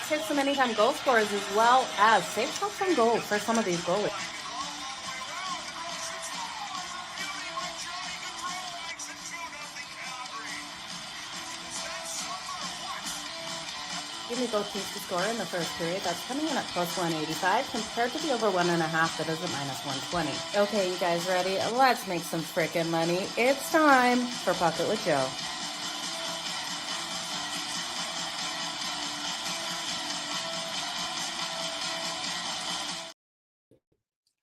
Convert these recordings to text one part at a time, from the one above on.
let's hit some anytime goal scorers as well as safe shots on goal for some of these goalies. Give me both teams to score in the first period. That's coming in at plus 185 compared to the over 1.5 that is at minus 120. Okay, you guys ready? Let's make some freaking money. It's time for Puck It with Jo.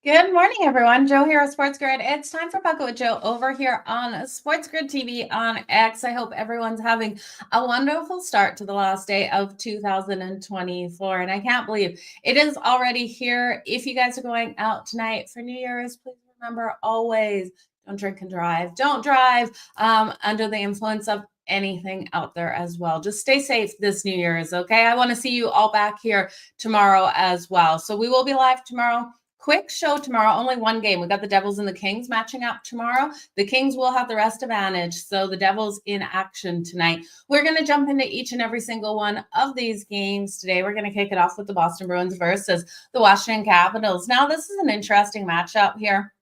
Good morning, everyone. Jo here of SportsGrid. It's time for Puck It with Jo over here on SportsGrid TV on X. I hope everyone's having a wonderful start to the last day of 2024. And I can't believe it is already here. If you guys are going out tonight for New Year's, please remember always don't drink and drive. Don't drive under the influence of anything out there as well. Just stay safe this New Year's, okay? I want to see you all back here tomorrow as well. So we will be live tomorrow. Quick show tomorrow, only one game. We got the Devils and the Kings matching up tomorrow. The Kings will have the rest advantage, so the Devils in action tonight. We're going to jump into each and every single one of these games today. We're going to kick it off with the Boston Bruins versus the Washington Capitals. Now, this is an interesting matchup here.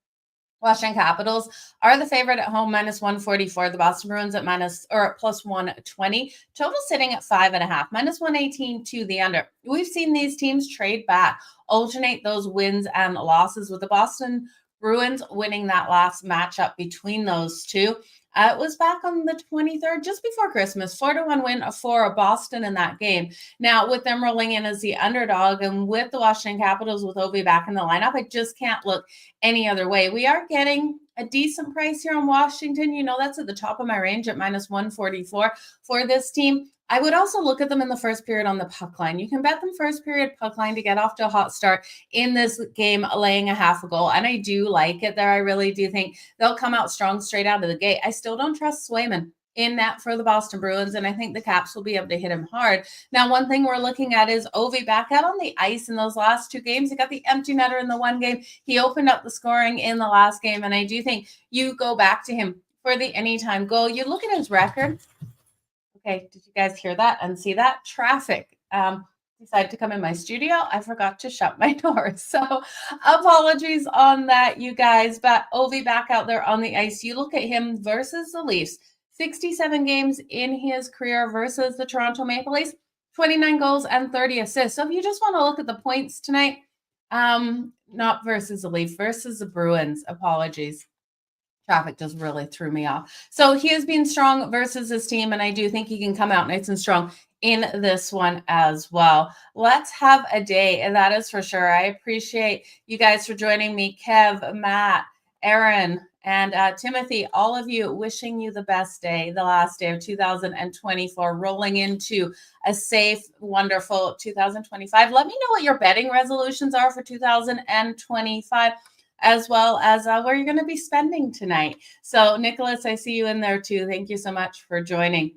Washington Capitals are the favorite at home, minus 144. The Boston Bruins at plus 120. Total sitting at 5.5, minus 118 to the under. We've seen these teams trade back, alternate those wins and losses, with the Boston Bruins winning that last matchup between those two. It was back on the 23rd, just before Christmas, 4-1 win for Boston in that game. Now, with them rolling in as the underdog and with the Washington Capitals with Ovi back in the lineup, I just can't look any other way. We are getting a decent price here on Washington. You know, that's at the top of my range at minus 144 for this team. I would also look at them in the first period on the puck line. You can bet them first period puck line to get off to a hot start in this game, laying a half a goal. And I do like it there. I really do think they'll come out strong straight out of the gate. I still don't trust Swayman in that for the Boston Bruins, and I think the Caps will be able to hit him hard. Now, one thing we're looking at is Ovi back out on the ice in those last two games. He got the empty netter in the one game. He opened up the scoring in the last game, and I do think you go back to him for the anytime goal. You look at his record. Okay, did you guys hear that and see that? Traffic decided to come in my studio. I forgot to shut my door. So apologies on that, you guys. But Ovi back out there on the ice. You look at him versus the Leafs. 67 games in his career versus the Toronto Maple Leafs. 29 goals and 30 assists. So if you just want to look at the points tonight, not versus the Leafs, versus the Bruins. Apologies. Traffic just really threw me off. So he has been strong versus his team, and I do think he can come out nice and strong in this one as well. Let's have a day, and that is for sure. I appreciate you guys for joining me. Kev, Matt, Aaron, and Timothy, all of you, wishing you the best day, the last day of 2024, rolling into a safe, wonderful 2025. Let me know what your betting resolutions are for 2025. As well as where you're going to be spending tonight. So, Nicholas, I see you in there too. Thank you so much for joining.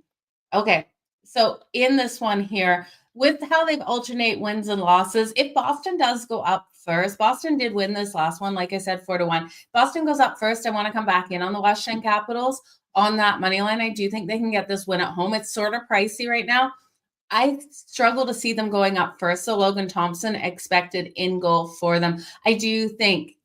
Okay, so in this one here, with how they've alternate wins and losses, if Boston does go up first, Boston did win this last one, like I said, 4-1. Boston goes up first. I want to come back in on the Washington Capitals on that money line. I do think they can get this win at home. It's sort of pricey right now. I struggle to see them going up first. So Logan Thompson expected in goal for them. I do think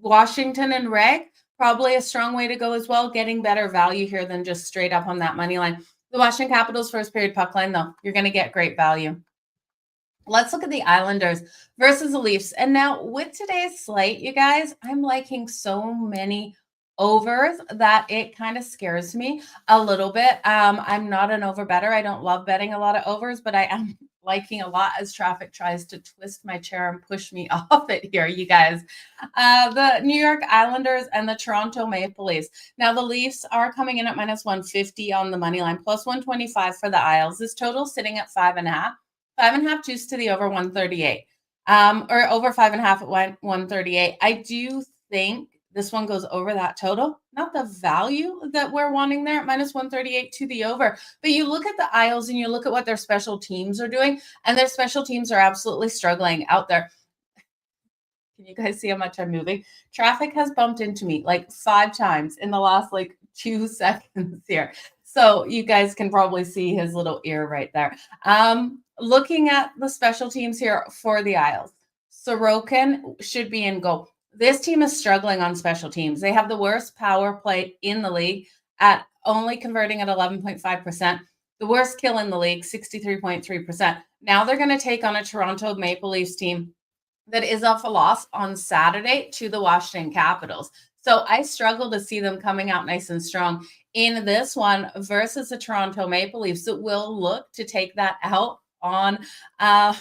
Washington and Reg, probably a strong way to go as well, getting better value here than just straight up on that money line. The Washington Capitals first period puck line, though, you're going to get great value. Let's look at the Islanders versus the Leafs. And now with today's slate, you guys, I'm liking so many overs that it kind of scares me a little bit. I'm not an over better. I don't love betting a lot of overs, but I am liking a lot as traffic tries to twist my chair and push me off it here, you guys. The New York Islanders and the Toronto Maple Leafs. Now, the Leafs are coming in at minus 150 on the money line, plus 125 for the Isles. This total sitting at 5.5. 5.5 juice to the over 138. Or over 5.5 at 138. I do think this one goes over that total, not the value that we're wanting there at minus 138 to the over. But you look at the Isles and you look at what their special teams are doing, and their special teams are absolutely struggling out there. Can you guys see how much I'm moving? Traffic has bumped into me like 5 times in the last 2 seconds here. So you guys can probably see his little ear right there. Looking at the special teams here for the Isles, Sorokin should be in goal. This team is struggling on special teams. They have the worst power play in the league at only converting at 11.5%. The worst kill in the league, 63.3%. Now they're going to take on a Toronto Maple Leafs team that is off a loss on Saturday to the Washington Capitals. So I struggle to see them coming out nice and strong in this one versus the Toronto Maple Leafs that will look to take that out on I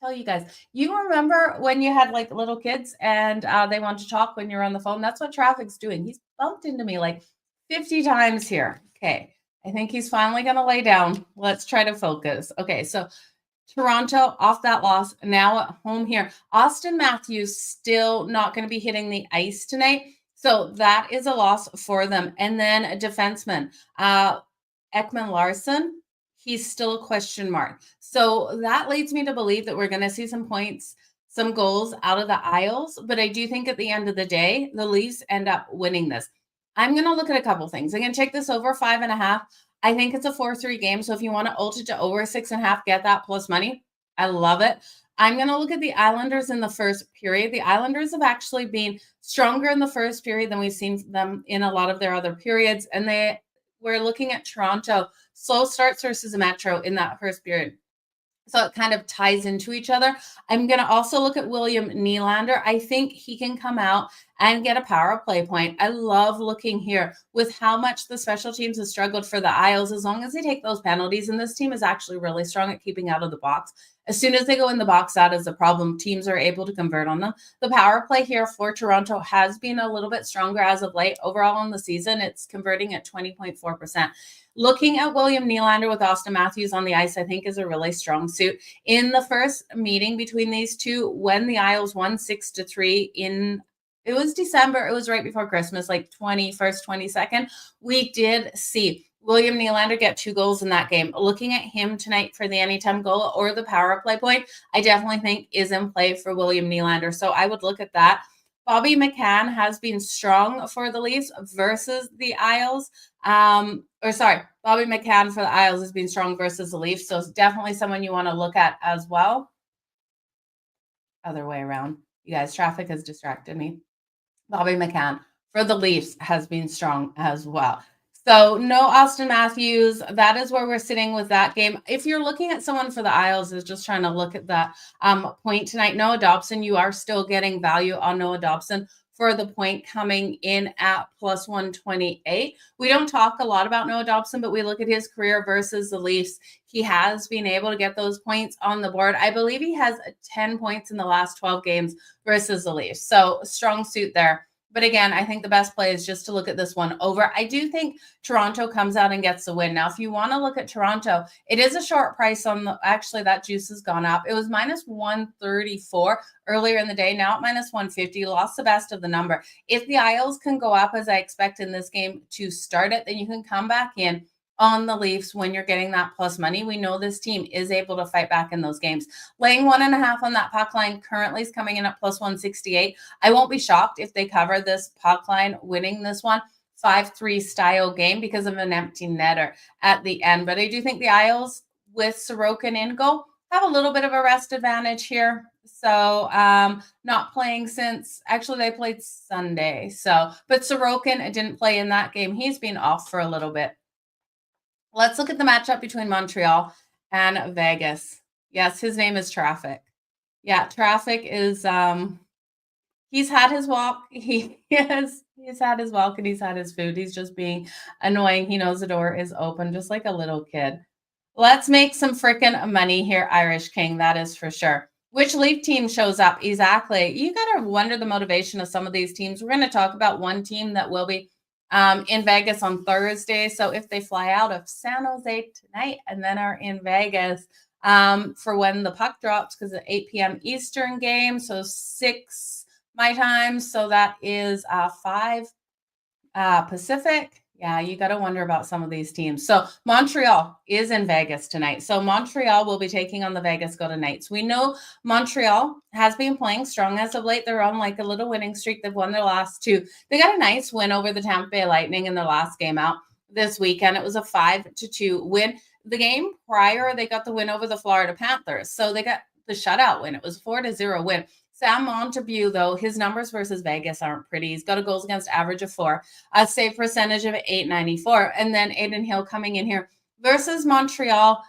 tell you guys, you remember when you had like little kids and they want to talk when you're on the phone? That's what traffic's doing. He's bumped into me like 50 times here. Okay. I think he's finally going to lay down. Let's try to focus. Okay. So Toronto off that loss, now at home here. Austin Matthews still not going to be hitting the ice tonight. So that is a loss for them. And then a defenseman, Ekman Larson, he's still a question mark. So that leads me to believe that we're going to see some points, some goals out of the Isles. But I do think at the end of the day, the Leafs end up winning this. I'm going to look at a couple things. I'm going to take this over 5.5. I think it's a 4-3 game. So if you want to ult it to over 6.5, get that plus money. I love it. I'm going to look at the Islanders in the first period. The Islanders have actually been stronger in the first period than we've seen them in a lot of their other periods. And we're looking at Toronto slow starts versus a Metro in that first period. So it kind of ties into each other. I'm going to also look at William Nylander. I think he can come out and get a power play point. I love looking here with how much the special teams have struggled for the Isles as long as they take those penalties. And this team is actually really strong at keeping out of the box. As soon as they go in the box, that is a problem. Teams are able to convert on them. The power play here for Toronto has been a little bit stronger as of late. Overall in the season, it's converting at 20.4%. Looking at William Nylander with Austin Matthews on the ice, I think is a really strong suit. In the first meeting between these two, when the Isles won 6-3 it was December, it was right before Christmas, like 21st, 22nd, we did see William Nylander get 2 goals in that game. Looking at him tonight for the anytime goal or the power play point, I definitely think is in play for William Nylander. So I would look at that. Bobby McCann has been strong for the Leafs versus the Isles. Bobby McCann for the Isles has been strong versus the Leafs. So it's definitely someone you want to look at as well. Other way around. You guys, traffic has distracted me. Bobby McCann for the Leafs has been strong as well. So no Austin Matthews. That is where we're sitting with that game. If you're looking at someone for the Isles is just trying to look at that point tonight, Noah Dobson, you are still getting value on Noah Dobson for the point coming in at plus 128. We don't talk a lot about Noah Dobson, but we look at his career versus the Leafs. He has been able to get those points on the board. I believe he has 10 points in the last 12 games versus the Leafs. So strong suit there. But again, I think the best play is just to look at this one over. I do think Toronto comes out and gets the win. Now, if you want to look at Toronto, it is a short price on actually that juice has gone up. It was minus 134 earlier in the day. Now at minus 150, lost the best of the number. If the Isles can go up as I expect in this game to start it, then you can come back in on the Leafs when you're getting that plus money. We know this team is able to fight back in those games. Laying 1.5 on that puck line currently is coming in at plus 168. I won't be shocked if they cover this puck line winning this one. 5-3 style game because of an empty netter at the end. But I do think the Isles with Sorokin in goal have a little bit of a rest advantage here. So not playing since actually they played Sunday. But Sorokin didn't play in that game. He's been off for a little bit. Let's look at the matchup between Montreal and Vegas. Yes, his name is Traffic. Yeah, Traffic is he's had his walk. He's had his walk and he's had his food. He's just being annoying. He knows the door is open, just like a little kid. Let's make some freaking money here, Irish King. That is for sure. Which Leaf team shows up? Exactly. You got to wonder the motivation of some of these teams. We're going to talk about one team that will be in Vegas on Thursday. So if they fly out of San Jose tonight and then are in Vegas for when the puck drops, because it's 8 p.m. Eastern game, so 6 my time. So that is 5 Pacific. Yeah, you got to wonder about some of these teams. So Montreal is in Vegas tonight. So Montreal will be taking on the Vegas Golden Knights. We know Montreal has been playing strong as of late. They're on like a little winning streak. They've won their last 2. They got a nice win over the Tampa Bay Lightning in their last game out. this weekend. It was a 5-2 win. The game prior, they got the win over the Florida Panthers. So they got the shutout win. It was 4-0 win. Sam Montague, though, his numbers versus Vegas aren't pretty. He's got a goals against average of 4, a save percentage of 894. And then Adin Hill coming in here versus Montreal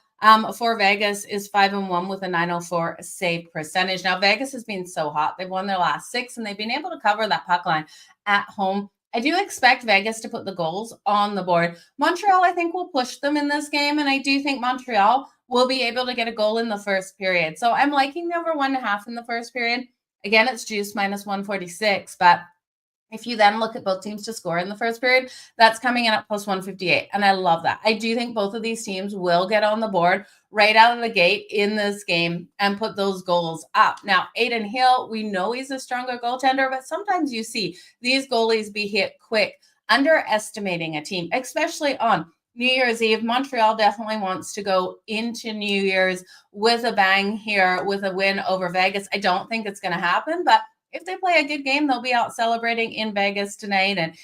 for Vegas is 5-1 with a 904 save percentage. Now, Vegas has been so hot. They've won their last 6, and they've been able to cover that puck line at home. I do expect Vegas to put the goals on the board. Montreal, I think, will push them in this game, and I do think Montreal will be able to get a goal in the first period. So I'm liking the over 1.5 in the first period. Again, it's juice minus 146, but if you then look at both teams to score in the first period, that's coming in at plus 158. And I love that. I do think both of these teams will get on the board right out of the gate in this game and put those goals up. Now, Adin Hill, we know he's a stronger goaltender, but sometimes you see these goalies be hit quick, underestimating a team, especially on New Year's Eve. Montreal definitely wants to go into New Year's with a bang here, with a win over Vegas. I don't think it's going to happen, but if they play a good game, they'll be out celebrating in Vegas tonight. And,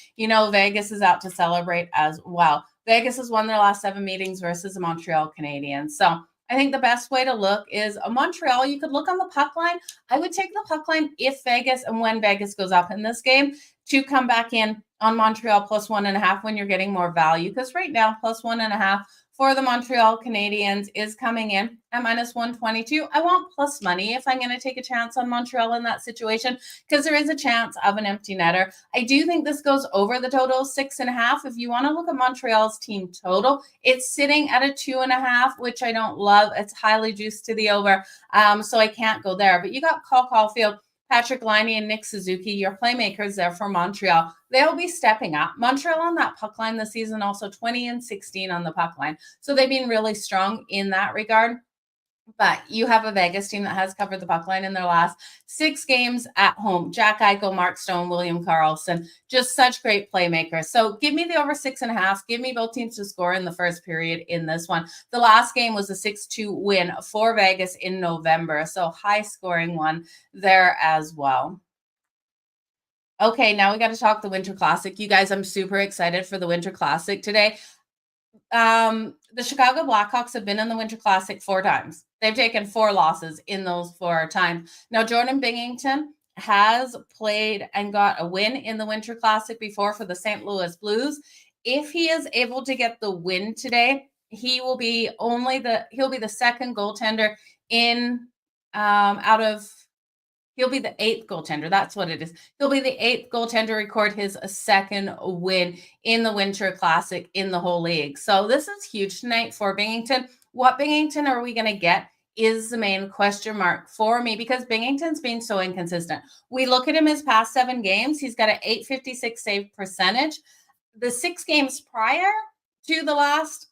Vegas is out to celebrate as well. Vegas has won their last 7 meetings versus the Montreal Canadiens. So I think the best way to look is Montreal. You could look on the puck line. I would take the puck line if Vegas and when Vegas goes up in this game to come back in on Montreal plus 1.5 when you're getting more value. Because right now, plus 1.5 for the Montreal Canadiens is coming in at minus 122. I want plus money if I'm going to take a chance on Montreal in that situation, because there is a chance of an empty netter. I do think this goes over the total 6.5. If you want to look at Montreal's team total, it's sitting at a 2.5, which I don't love. It's highly juiced to the over, so I can't go there. But you got Cole Caulfield, Patrick Laine, and Nick Suzuki, your playmakers there for Montreal. They'll be stepping up. Montreal on that puck line this season, also 20-16 on the puck line. So they've been really strong in that regard. But you have a Vegas team that has covered the puck line in their last 6 games at home. Jack Eichel, Mark Stone, William Karlsson, just such great playmakers. So give me the over 6.5. Give me both teams to score in the first period in this one. The last game was a 6-2 win for Vegas in November. So high scoring one there as well. Okay, now we got to talk the Winter Classic. You guys, I'm super excited for the Winter Classic today. The Chicago Blackhawks have been in the Winter Classic 4 times. They've taken 4 losses in those 4 times. Now, Jordan Binnington has played and got a win in the Winter Classic before for the St. Louis Blues. If he is able to get the win today, he'll be the second goaltender in he'll be the 8th goaltender. That's what it is. He'll be the 8th goaltender to record his second win in the Winter Classic in the whole league. So this is huge tonight for Binnington. What Binnington are we going to get is the main question mark for me, because Binnington's been so inconsistent. We look at him his past 7 games. He's got an 856 save percentage. The 6 games prior to the last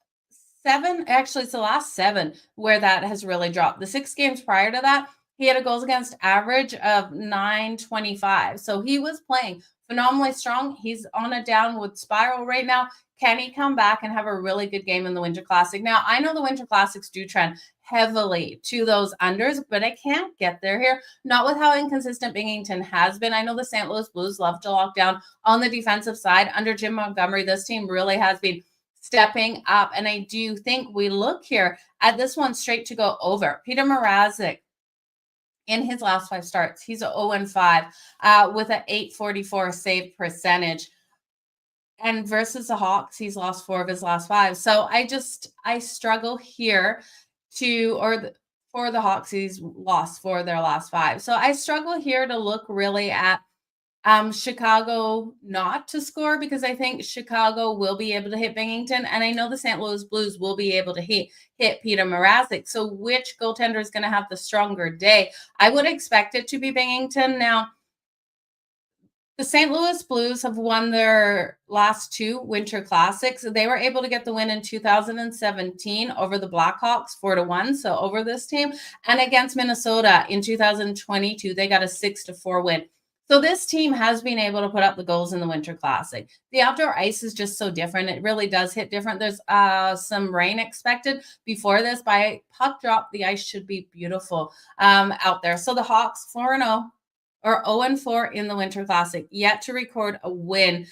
7, actually it's the last 7 where that has really dropped. The 6 games prior to that, he had a goals against average of 925. So he was playing phenomenally strong. He's on a downward spiral right now. Can he come back and have a really good game in the Winter Classic? Now, I know the Winter Classics do trend heavily to those unders, but I can't get there here. Not with how inconsistent Binnington has been. I know the St. Louis Blues love to lock down on the defensive side. Under Jim Montgomery, this team really has been stepping up. And I do think we look here at this one straight to go over. Peter Mrazek, in his last 5 starts, he's a 0-5 with an 844 save percentage. And versus the Hawks, he's lost 4 of his last 5. So I struggle here for the Hawks, he's lost 4 of their last 5. So I struggle here to look really at Chicago not to score, because I think Chicago will be able to hit Binnington, and I know the St. Louis Blues will be able to hit Peter Mrazek. So which goaltender is going to have the stronger day? I would expect it to be Binnington. Now, the St. Louis Blues have won their last 2 Winter Classics. They were able to get the win in 2017 over the Blackhawks 4-1, so over this team, and against Minnesota in 2022, they got a 6-4 win. So this team has been able to put up the goals in the Winter Classic. The outdoor ice is just so different. It really does hit different. There's some rain expected before this. By puck drop, the ice should be beautiful out there. So the Hawks 4-0 or 0-4 in the Winter Classic, yet to record a win.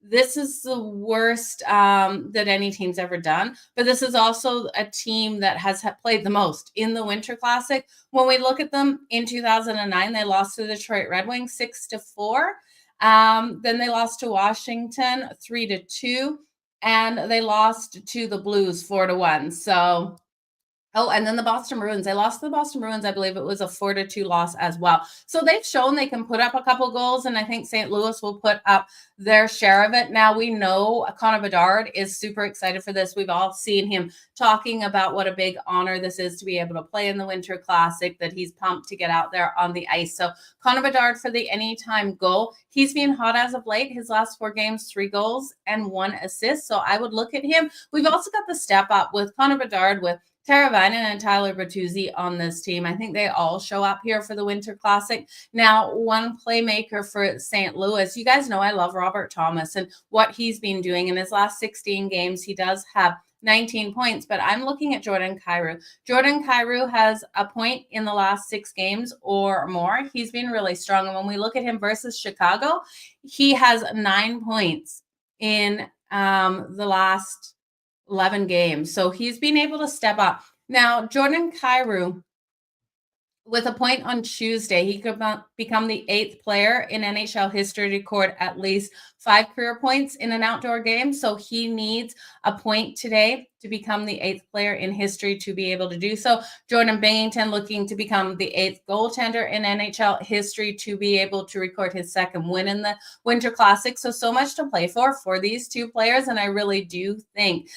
this is the worst that any team's ever done. But this is also a team that has played the most in the Winter Classic. When we look at them in 2009, they lost to the Detroit Red Wings 6-4. Then they lost to Washington 3-2, and they lost to the Blues 4-1. So, oh, and then the Boston Bruins. They lost to the Boston Bruins. I believe it was a 4-2 loss as well. So they've shown they can put up a couple goals, and I think St. Louis will put up their share of it. Now, we know Connor Bedard is super excited for this. We've all seen him talking about what a big honor this is to be able to play in the Winter Classic, that he's pumped to get out there on the ice. So Connor Bedard for the anytime goal. He's been hot as of late. His last 4 games, 3 goals and 1 assist. So I would look at him. We've also got the step up with Connor Bedard, with Tara Vinen and Tyler Bertuzzi on this team. I think they all show up here for the Winter Classic. Now, one playmaker for St. Louis. You guys know I love Robert Thomas and what he's been doing in his last 16 games. He does have 19 points, but I'm looking at Jordan Kyrou. Jordan Kyrou has a point in the last 6 games or more. He's been really strong. And when we look at him versus Chicago, he has 9 points in the last 11 games. So he's been able to step up. Now, Jordan Kyrou, with a point on Tuesday, he could become the 8th player in NHL history to record at least 5 career points in an outdoor game. So he needs a point today to become the 8th player in history to be able to do so. Jordan Binnington looking to become the 8th goaltender in NHL history to be able to record his 2nd win in the Winter Classic. So much to play for these 2 players. And I really do think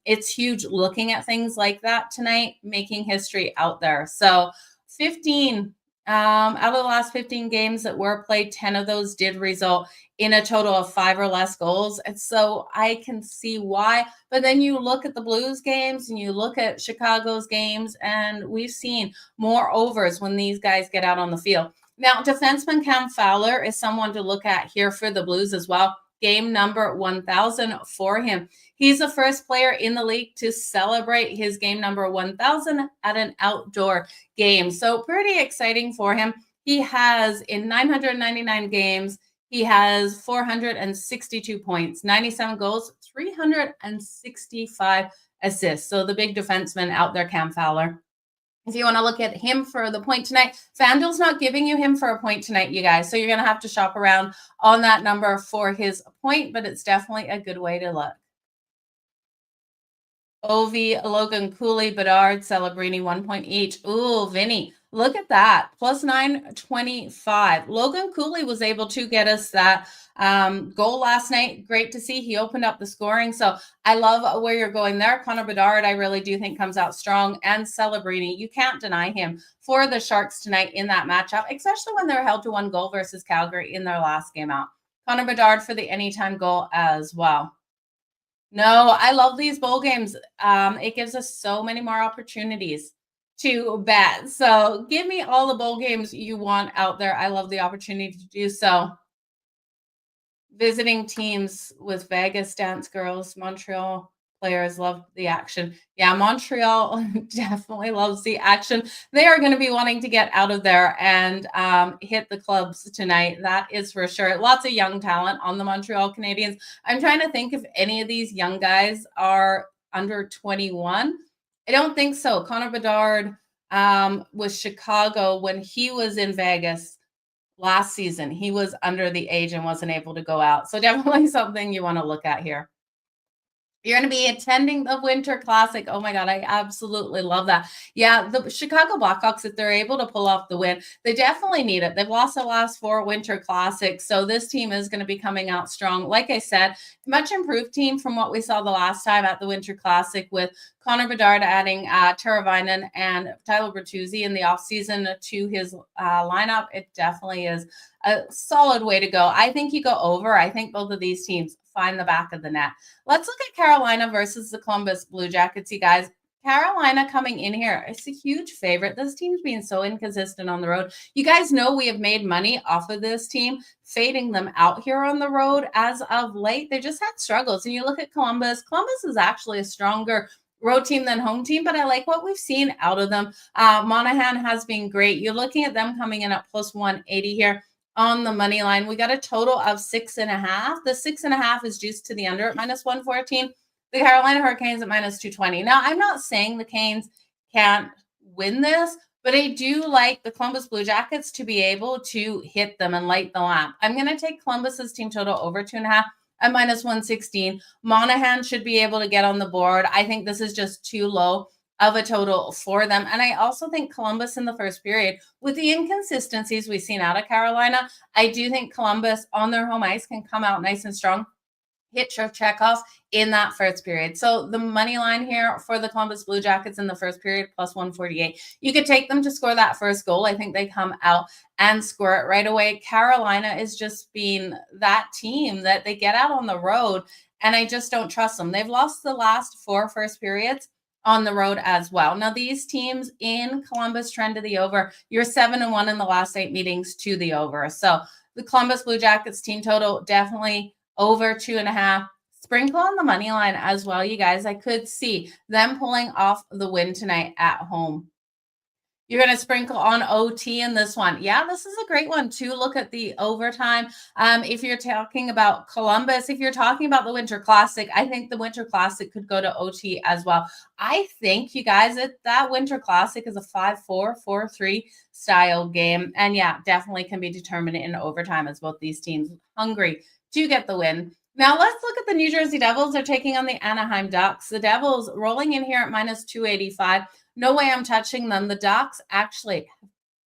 it's huge looking at things like that tonight, making history out there. So 15 out of the last 15 games that were played, 10 of those did result in a total of 5 or less goals. And so I can see why. But then you look at the Blues games and you look at Chicago's games, and we've seen more overs when these guys get out on the field. Now, defenseman Cam Fowler is someone to look at here for the Blues as well. Game number 1,000 for him. He's the first player in the league to celebrate his game number 1,000 at an outdoor game. So pretty exciting for him. He has, in 999 games, he has 462 points, 97 goals, 365 assists. So the big defenseman out there, Cam Fowler. If you want to look at him for the point tonight, FanDuel's not giving you him for a point tonight, you guys. So you're going to have to shop around on that number for his point, but it's definitely a good way to look. Ovi, Logan Cooley, Bedard, Celebrini, 1 point each. Ooh, Vinny, look at that. Plus 925. Logan Cooley was able to get us that goal last night. Great to see. He opened up the scoring. So I love where you're going there. Connor Bedard, I really do think comes out strong. And Celebrini, you can't deny him for the Sharks tonight in that matchup, especially when they're held to 1 goal versus Calgary in their last game out. Connor Bedard for the anytime goal as well. No, I love these bowl games. It gives us so many more opportunities to bet. So give me all the bowl games you want out there. I love the opportunity to do so. Visiting teams with Vegas Dance Girls, Montreal players love the action. Yeah, Montreal definitely loves the action. They are going to be wanting to get out of there and hit the clubs tonight. That is for sure. Lots of young talent on the Montreal Canadiens. I'm trying to think if any of these young guys are under 21. I don't think so. Connor Bedard was Chicago when he was in Vegas last season. He was under the age and wasn't able to go out. So definitely something you want to look at here. You're going to be attending the Winter Classic. Oh my God, I absolutely love that. Yeah, the Chicago Blackhawks, if they're able to pull off the win, they definitely need it. They've lost the last 4 Winter Classics, so this team is going to be coming out strong. Like I said, much improved team from what we saw the last time at the Winter Classic, with Connor Bedard adding Tara Vinen and Tyler Bertuzzi in the offseason to his lineup. It definitely is a solid way to go. I think you go over. I think both of these teams find the back of the net. Let's look at Carolina versus the Columbus Blue Jackets, you guys. Carolina coming in here. It's a huge favorite. This team's being so inconsistent on the road. You guys know we have made money off of this team, fading them out here on the road as of late. They just had struggles. And you look at Columbus. Columbus is actually a stronger road team than home team, but I like what we've seen out of them. Monahan has been great. You're looking at them coming in at plus 180 here. on the money line. We got a total of 6.5. The 6.5 is juiced to the under at -114. The Carolina Hurricanes at -220. Now, I'm not saying the Canes can't win this, but I do like the Columbus Blue Jackets to be able to hit them and light the lamp. I'm going to take Columbus's team total over 2.5 at -116. Monahan should be able to get on the board. I think this is just too low of a total for them. And I also think Columbus in the first period, with the inconsistencies we've seen out of Carolina, I do think Columbus on their home ice can come out nice and strong, hit your checkoff in that first period. So the money line here for the Columbus Blue Jackets in the first period, +148. You could take them to score that first goal. I think they come out and score it right away. Carolina is just being that team that they get out on the road, and I just don't trust them. They've lost the last 4 first periods on the road as well. Now, these teams in Columbus trend to the over. You're 7-1 in the last 8 meetings to the over. So the Columbus Blue Jackets team total definitely over 2.5. Sprinkle on the money line as well, you guys. I could see them pulling off the win tonight at home. You're going to sprinkle on OT in this one. Yeah, this is a great one to look at the overtime. If you're talking about Columbus, if you're talking about the Winter Classic, I think the Winter Classic could go to OT as well. I think, you guys, that Winter Classic is a 5-4, 4-3 style game. And yeah, definitely can be determined in overtime as both these teams hungry to get the win. Now let's look at the New Jersey Devils. They're taking on the Anaheim Ducks. The Devils rolling in here at -285. No way I'm touching them. The Ducks actually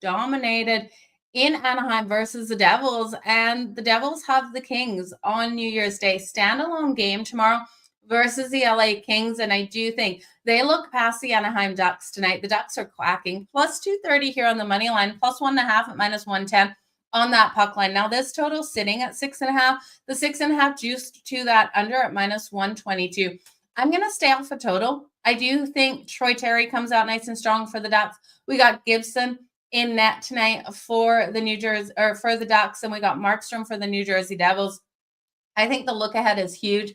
dominated in Anaheim versus the Devils, and the Devils have the Kings on New Year's Day. Standalone game tomorrow versus the LA Kings, and I do think they look past the Anaheim Ducks tonight. The Ducks are quacking. +230 here on the money line, +1.5 at -110 on that puck line. Now, this total sitting at 6.5. The 6.5 juiced to that under at -122. I'm going to stay off a total. I do think Troy Terry comes out nice and strong for the Ducks. We got Gibson in net tonight for the for the Ducks, and we got Markstrom for the New Jersey Devils. I think the look ahead is huge.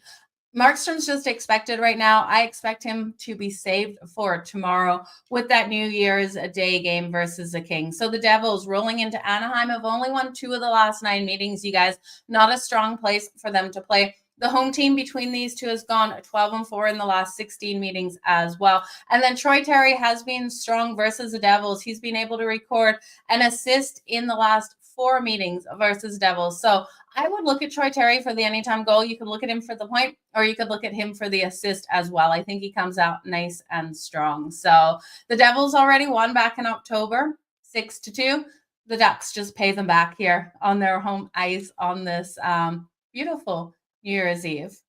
Markstrom's just expected right now. I expect him to be saved for tomorrow with that New Year's Day game versus the Kings. So the Devils rolling into Anaheim have only won 2 of the last 9 meetings, you guys. Not a strong place for them to play. The home team between these two has gone 12-4 in the last 16 meetings as well. And then Troy Terry has been strong versus the Devils. He's been able to record an assist in the last 4 meetings versus Devils. So I would look at Troy Terry for the anytime goal. You could look at him for the point, or you could look at him for the assist as well. I think he comes out nice and strong. So the Devils already won back in October, 6-2. The Ducks just pay them back here on their home ice on this beautiful New Year's Eve.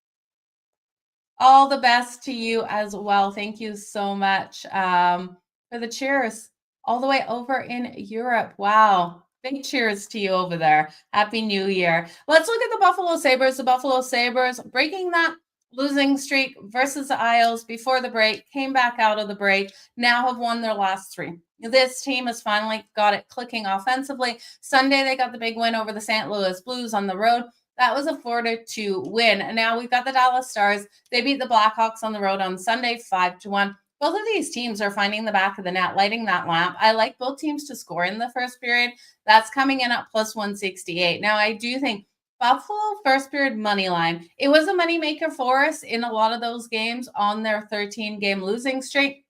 All the best to you as well. Thank you so much for the cheers all the way over in Europe. Wow. Big cheers to you over there. Happy New Year. Let's look at the Buffalo Sabres. The Buffalo Sabres breaking that losing streak versus the Isles before the break, came back out of the break, now have won their last 3. This team has finally got it clicking offensively. Sunday, they got the big win over the St. Louis Blues on the road. That was a 4-2 win. And now we've got the Dallas Stars. They beat the Blackhawks on the road on Sunday, 5-1. Both of these teams are finding the back of the net, lighting that lamp. I like both teams to score in the first period. That's coming in at +168. Now, I do think Buffalo first period money line, it was a moneymaker for us in a lot of those games on their 13-game losing streak.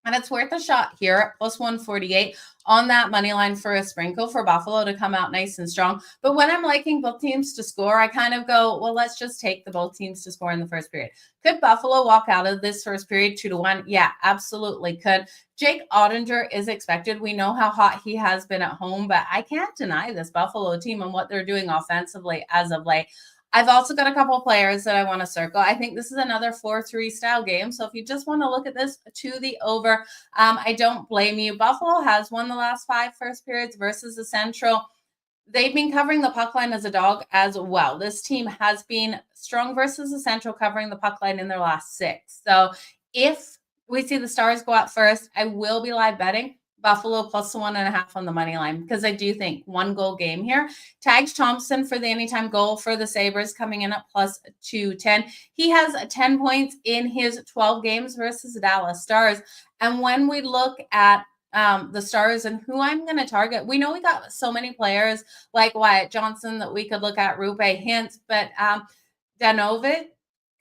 And it's worth a shot here at +148 on that money line for a sprinkle for Buffalo to come out nice and strong. But when I'm liking both teams to score, I kind of go, well, let's just take the both teams to score in the first period. Could Buffalo walk out of this first period 2-1? Yeah, absolutely could. Jake Ottinger is expected. We know how hot he has been at home, but I can't deny this Buffalo team and what they're doing offensively as of late. I've also got a couple of players that I want to circle. I think this is another 4-3 style game. So if you just want to look at this to the over, I don't blame you. Buffalo has won the last 5 first periods versus the Central. They've been covering the puck line as a dog as well. This team has been strong versus the Central, covering the puck line in their last 6. So if we see the Stars go out first, I will be live betting Buffalo +1.5 on the money line, because I do think 1-goal game here. Tage Thompson for the anytime goal for the Sabres coming in at +210. He has 10 points in his 12 games versus the Dallas Stars. And when we look at the Stars and who I'm going to target. We know we got so many players like Wyatt Johnson that we could look at, Rupe Hintz, but Danovic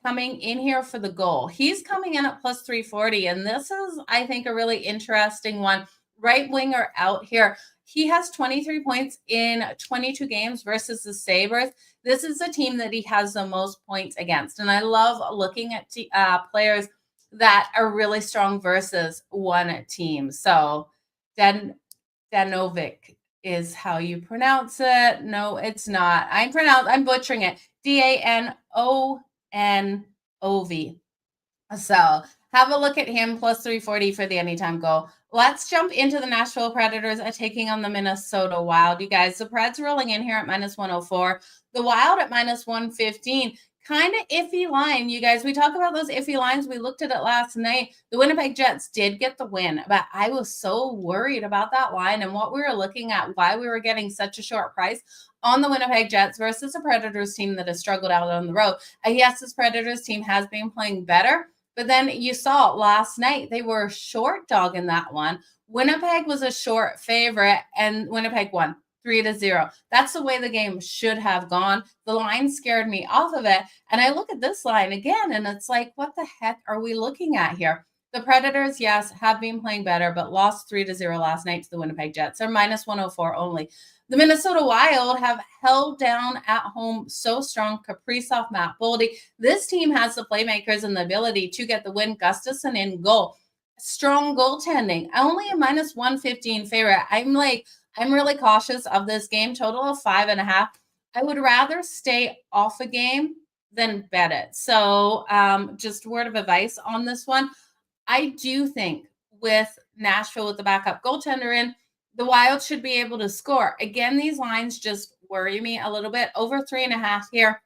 coming in here for the goal. He's coming in at plus 340, and this is, I think, a really interesting one. Right winger out here. He has 23 points in 22 games versus the Sabres. This is a team that he has the most points against, and I love looking at players that are really strong versus one team. So Danovic is how you pronounce it. No, it's not. I'm butchering it. Danonov. So have a look at him, plus 340 for the anytime goal. Let's jump into the Nashville Predators taking on the Minnesota Wild. You guys, the Preds rolling in here at minus 104. The Wild at minus 115. Kind of iffy line, you guys. We talk about those iffy lines. We looked at it last night. The Winnipeg Jets did get the win, but I was so worried about that line and what we were looking at, why we were getting such a short price on the Winnipeg Jets versus a Predators team that has struggled out on the road. Yes, this Predators team has been playing better, but then you saw last night, they were short dog in that one. Winnipeg was a short favorite, and Winnipeg won 3-0. That's the way the game should have gone. The line scared me off of it. And I look at this line again, and it's like, what the heck are we looking at here? The Predators, yes, have been playing better, but lost 3-0 last night to the Winnipeg Jets. They're minus 104 only. The Minnesota Wild have held down at home so strong. Kaprizov, Matt Boldy. This team has the playmakers and the ability to get the win. Gustafsson in goal. Strong goaltending. Only a minus 115 favorite. I'm really cautious of this game. Total of 5.5. I would rather stay off a game than bet it. So just word of advice on this one. I do think with Nashville with the backup goaltender in, the Wild should be able to score. Again, these lines just worry me a little bit. Over 3.5 here.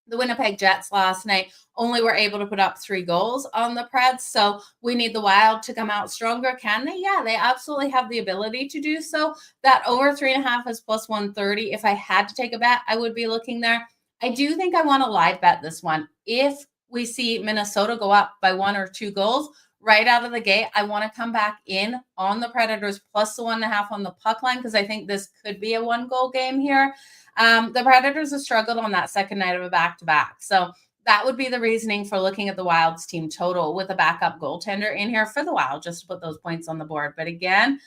The Winnipeg Jets last night only were able to put up 3 goals on the Preds. So we need the Wild to come out stronger. Can they? Yeah, they absolutely have the ability to do so. That over 3.5 is plus 130. If I had to take a bet, I would be looking there. I do think I want to live bet this one. If we see Minnesota go up by 1 or 2 goals right out of the gate, I want to come back in on the Predators plus the 1.5 on the puck line because I think this could be a 1-goal game here. The Predators have struggled on that second night of a back-to-back. So that would be the reasoning for looking at the Wild's team total with a backup goaltender in here for the Wild, just to put those points on the board. But again,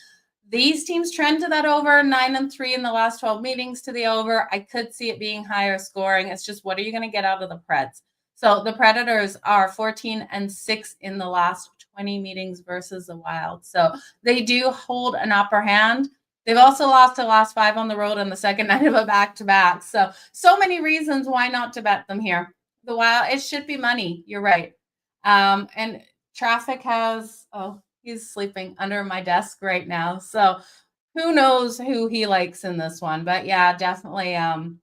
these teams trend to that over 9-3 in the last 12 meetings to the over. I could see it being higher scoring. It's just, what are you going to get out of the Preds? So the Predators are 14-6 in the last 20 meetings versus the Wild. So they do hold an upper hand. They've also lost the last 5 on the road on the second night of a back-to-back. So many reasons why not to bet them here. The Wild, it should be money. You're right. And traffic has, he's sleeping under my desk right now. So who knows who he likes in this one. But yeah, definitely a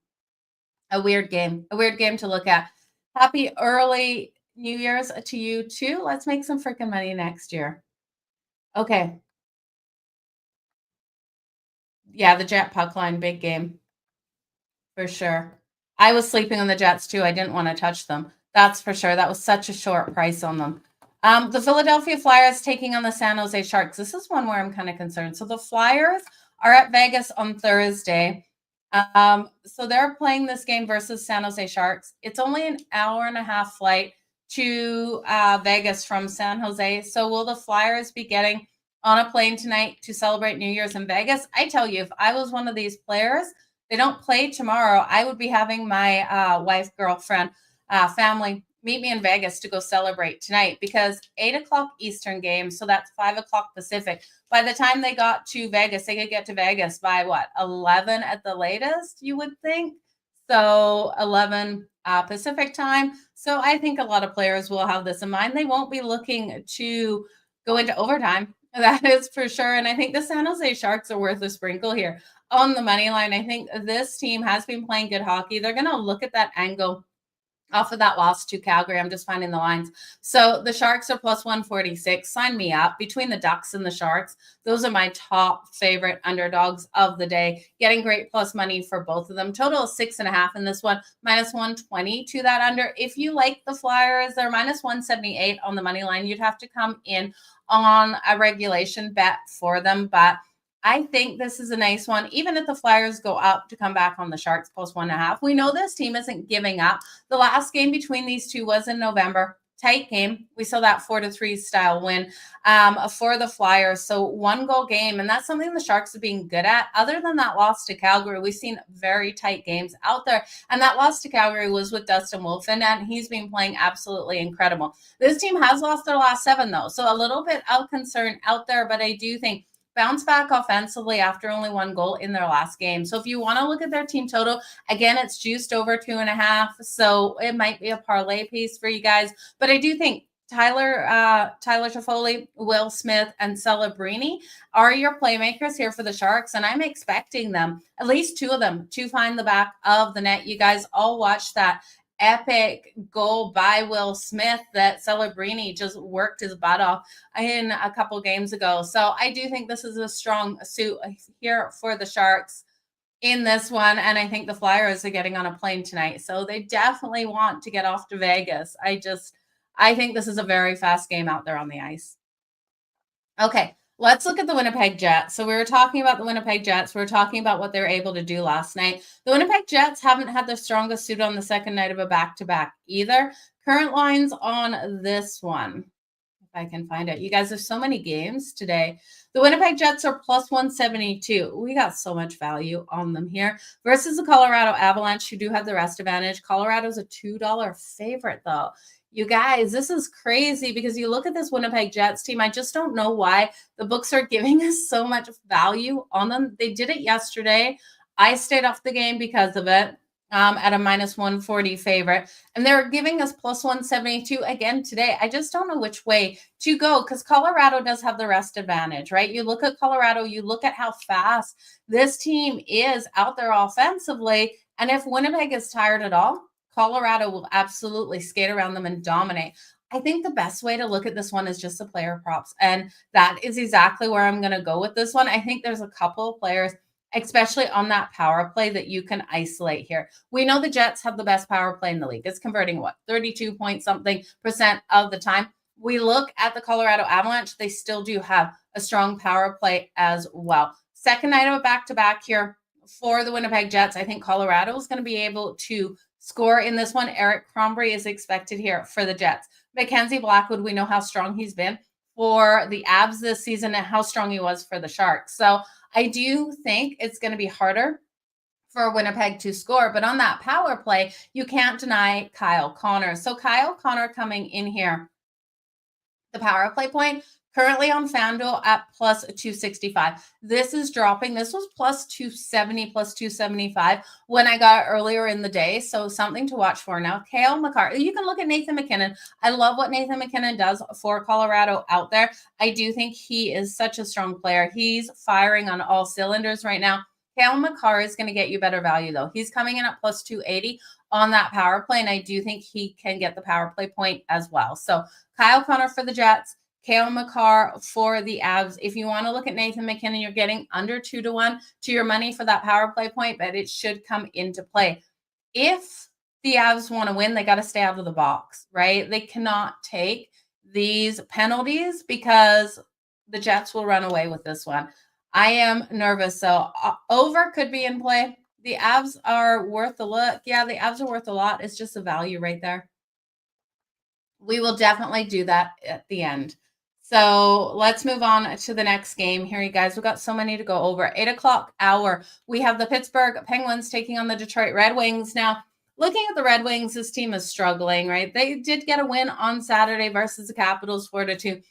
weird game to look at. Happy early New Year's to you too. Let's make some freaking money next year. Okay. Yeah, the Jet puck line, big game. For sure. I was sleeping on the Jets too. I didn't want to touch them. That's for sure. That was such a short price on them. The Philadelphia Flyers taking on the San Jose Sharks. This is one where I'm kind of concerned. So the Flyers are at Vegas on Thursday. So they're playing this game versus San Jose Sharks. It's only an hour and a half flight to Vegas from San Jose. So will the Flyers be getting on a plane tonight to celebrate New Year's in Vegas? I tell you, if I was one of these players, they don't play tomorrow, I would be having my wife, girlfriend, family meet me in Vegas to go celebrate tonight because 8:00 Eastern game. So that's 5:00 Pacific. By the time they got to Vegas, they could get to Vegas by 11 at the latest, you would think. So 11 Pacific time. So I think a lot of players will have this in mind. They won't be looking to go into overtime. That is for sure. And I think the San Jose Sharks are worth a sprinkle here on the money line. I think this team has been playing good hockey. They're going to look at that angle off of that loss to Calgary. I'm just finding the lines. So the Sharks are plus 146. Sign me up. Between the Ducks and the Sharks, those are my top favorite underdogs of the day. Getting great plus money for both of them. Total is 6.5 in this one, minus 120 to that under. If you like the Flyers, they're minus 178 on the money line. You'd have to come in on a regulation bet for them, but I think this is a nice one. Even if the Flyers go up to come back on the Sharks plus 1.5, we know this team isn't giving up. The last game between these two was in November. Tight game. We saw that 4-3 style win for the Flyers. So 1-goal game, and that's something the Sharks are being good at. Other than that loss to Calgary, we've seen very tight games out there. And that loss to Calgary was with Dustin Wolfen, and he's been playing absolutely incredible. This team has lost their last 7, though. So a little bit of concern out there, but I do think bounce back offensively after only 1 goal in their last game. So if you want to look at their team total, again, it's juiced over 2.5. So it might be a parlay piece for you guys. But I do think Tyler Toffoli, Will Smith, and Celebrini are your playmakers here for the Sharks. And I'm expecting them, at least 2 of them, to find the back of the net. You guys all watched that epic goal by Will Smith that Celebrini just worked his butt off in a couple games ago. So I do think this is a strong suit here for the Sharks in this one. And I think the Flyers are getting on a plane tonight. So they definitely want to get off to Vegas. I think this is a very fast game out there on the ice. Okay. Let's look at the Winnipeg Jets. So we were talking about the Winnipeg Jets. We were talking about what they were able to do last night. The Winnipeg Jets haven't had their strongest suit on the second night of a back-to-back either. Current lines on this one, if I can find it. You guys, there's so many games today. The Winnipeg Jets are plus 172. We got so much value on them here versus the Colorado Avalanche, who do have the rest advantage. Colorado's a $2 favorite, though. You guys, this is crazy because you look at this Winnipeg Jets team. I just don't know why the books are giving us so much value on them. They did it yesterday. I stayed off the game because of it at a minus 140 favorite. And they're giving us plus 172 again today. I just don't know which way to go because Colorado does have the rest advantage, right? You look at Colorado, you look at how fast this team is out there offensively. And if Winnipeg is tired at all, Colorado will absolutely skate around them and dominate. I think the best way to look at this one is just the player props. And that is exactly where I'm going to go with this one. I think there's a couple of players, especially on that power play, that you can isolate here. We know the Jets have the best power play in the league. It's converting 32 point something % of the time. We look at the Colorado Avalanche. They still do have a strong power play as well. Second night of a back-to-back here for the Winnipeg Jets. I think Colorado is going to be able to score in this one. Eric Crombry is expected here for the Jets. Mackenzie Blackwood, we know how strong he's been for the Avs this season and how strong he was for the Sharks. So I do think it's going to be harder for Winnipeg to score. But on that power play, you can't deny Kyle Connor. So Kyle Connor coming in here, the power play point, currently on FanDuel at plus 265. This is dropping. This was plus 270, plus 275 when I got earlier in the day. So something to watch for now. Cale Makar. You can look at Nathan MacKinnon. I love what Nathan MacKinnon does for Colorado out there. I do think he is such a strong player. He's firing on all cylinders right now. Cale Makar is going to get you better value, though. He's coming in at plus 280 on that power play, and I do think he can get the power play point as well. So Kyle Connor for the Jets, Cale Makar for the Avs. If you want to look at Nathan MacKinnon, you're getting under 2-1 to your money for that power play point, but it should come into play. If the Avs want to win, they got to stay out of the box, right? They cannot take these penalties because the Jets will run away with this one. I am nervous. So over could be in play. The Avs are worth a look. Yeah, the Avs are worth a lot. It's just a value right there. We will definitely do that at the end. So let's move on to the next game here, you guys. We've got so many to go over. 8 o'clock hour. We have the Pittsburgh Penguins taking on the Detroit Red Wings. Now, looking at the Red Wings, this team is struggling, right? They did get a win on Saturday versus the Capitals 4-2.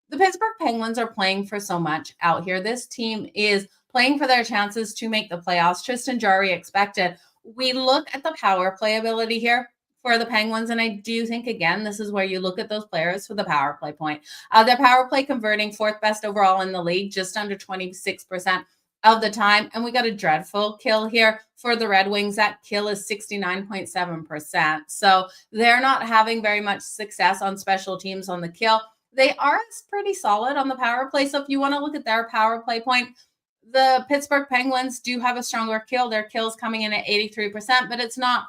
The Pittsburgh Penguins are playing for so much out here. This team is playing for their chances to make the playoffs. Tristan Jarry expected. We look at the power play ability here for the Penguins, and I do think, again, this is where you look at those players for the power play point. Their power play converting 4th best overall in the league, just under 26%. of the time. And we got a dreadful kill here for the Red Wings. That kill is 69.7%. So they're not having very much success on special teams on the kill. They are pretty solid on the power play. So if you want to look at their power play point, the Pittsburgh Penguins do have a stronger kill. Their kill's coming in at 83%, but it's not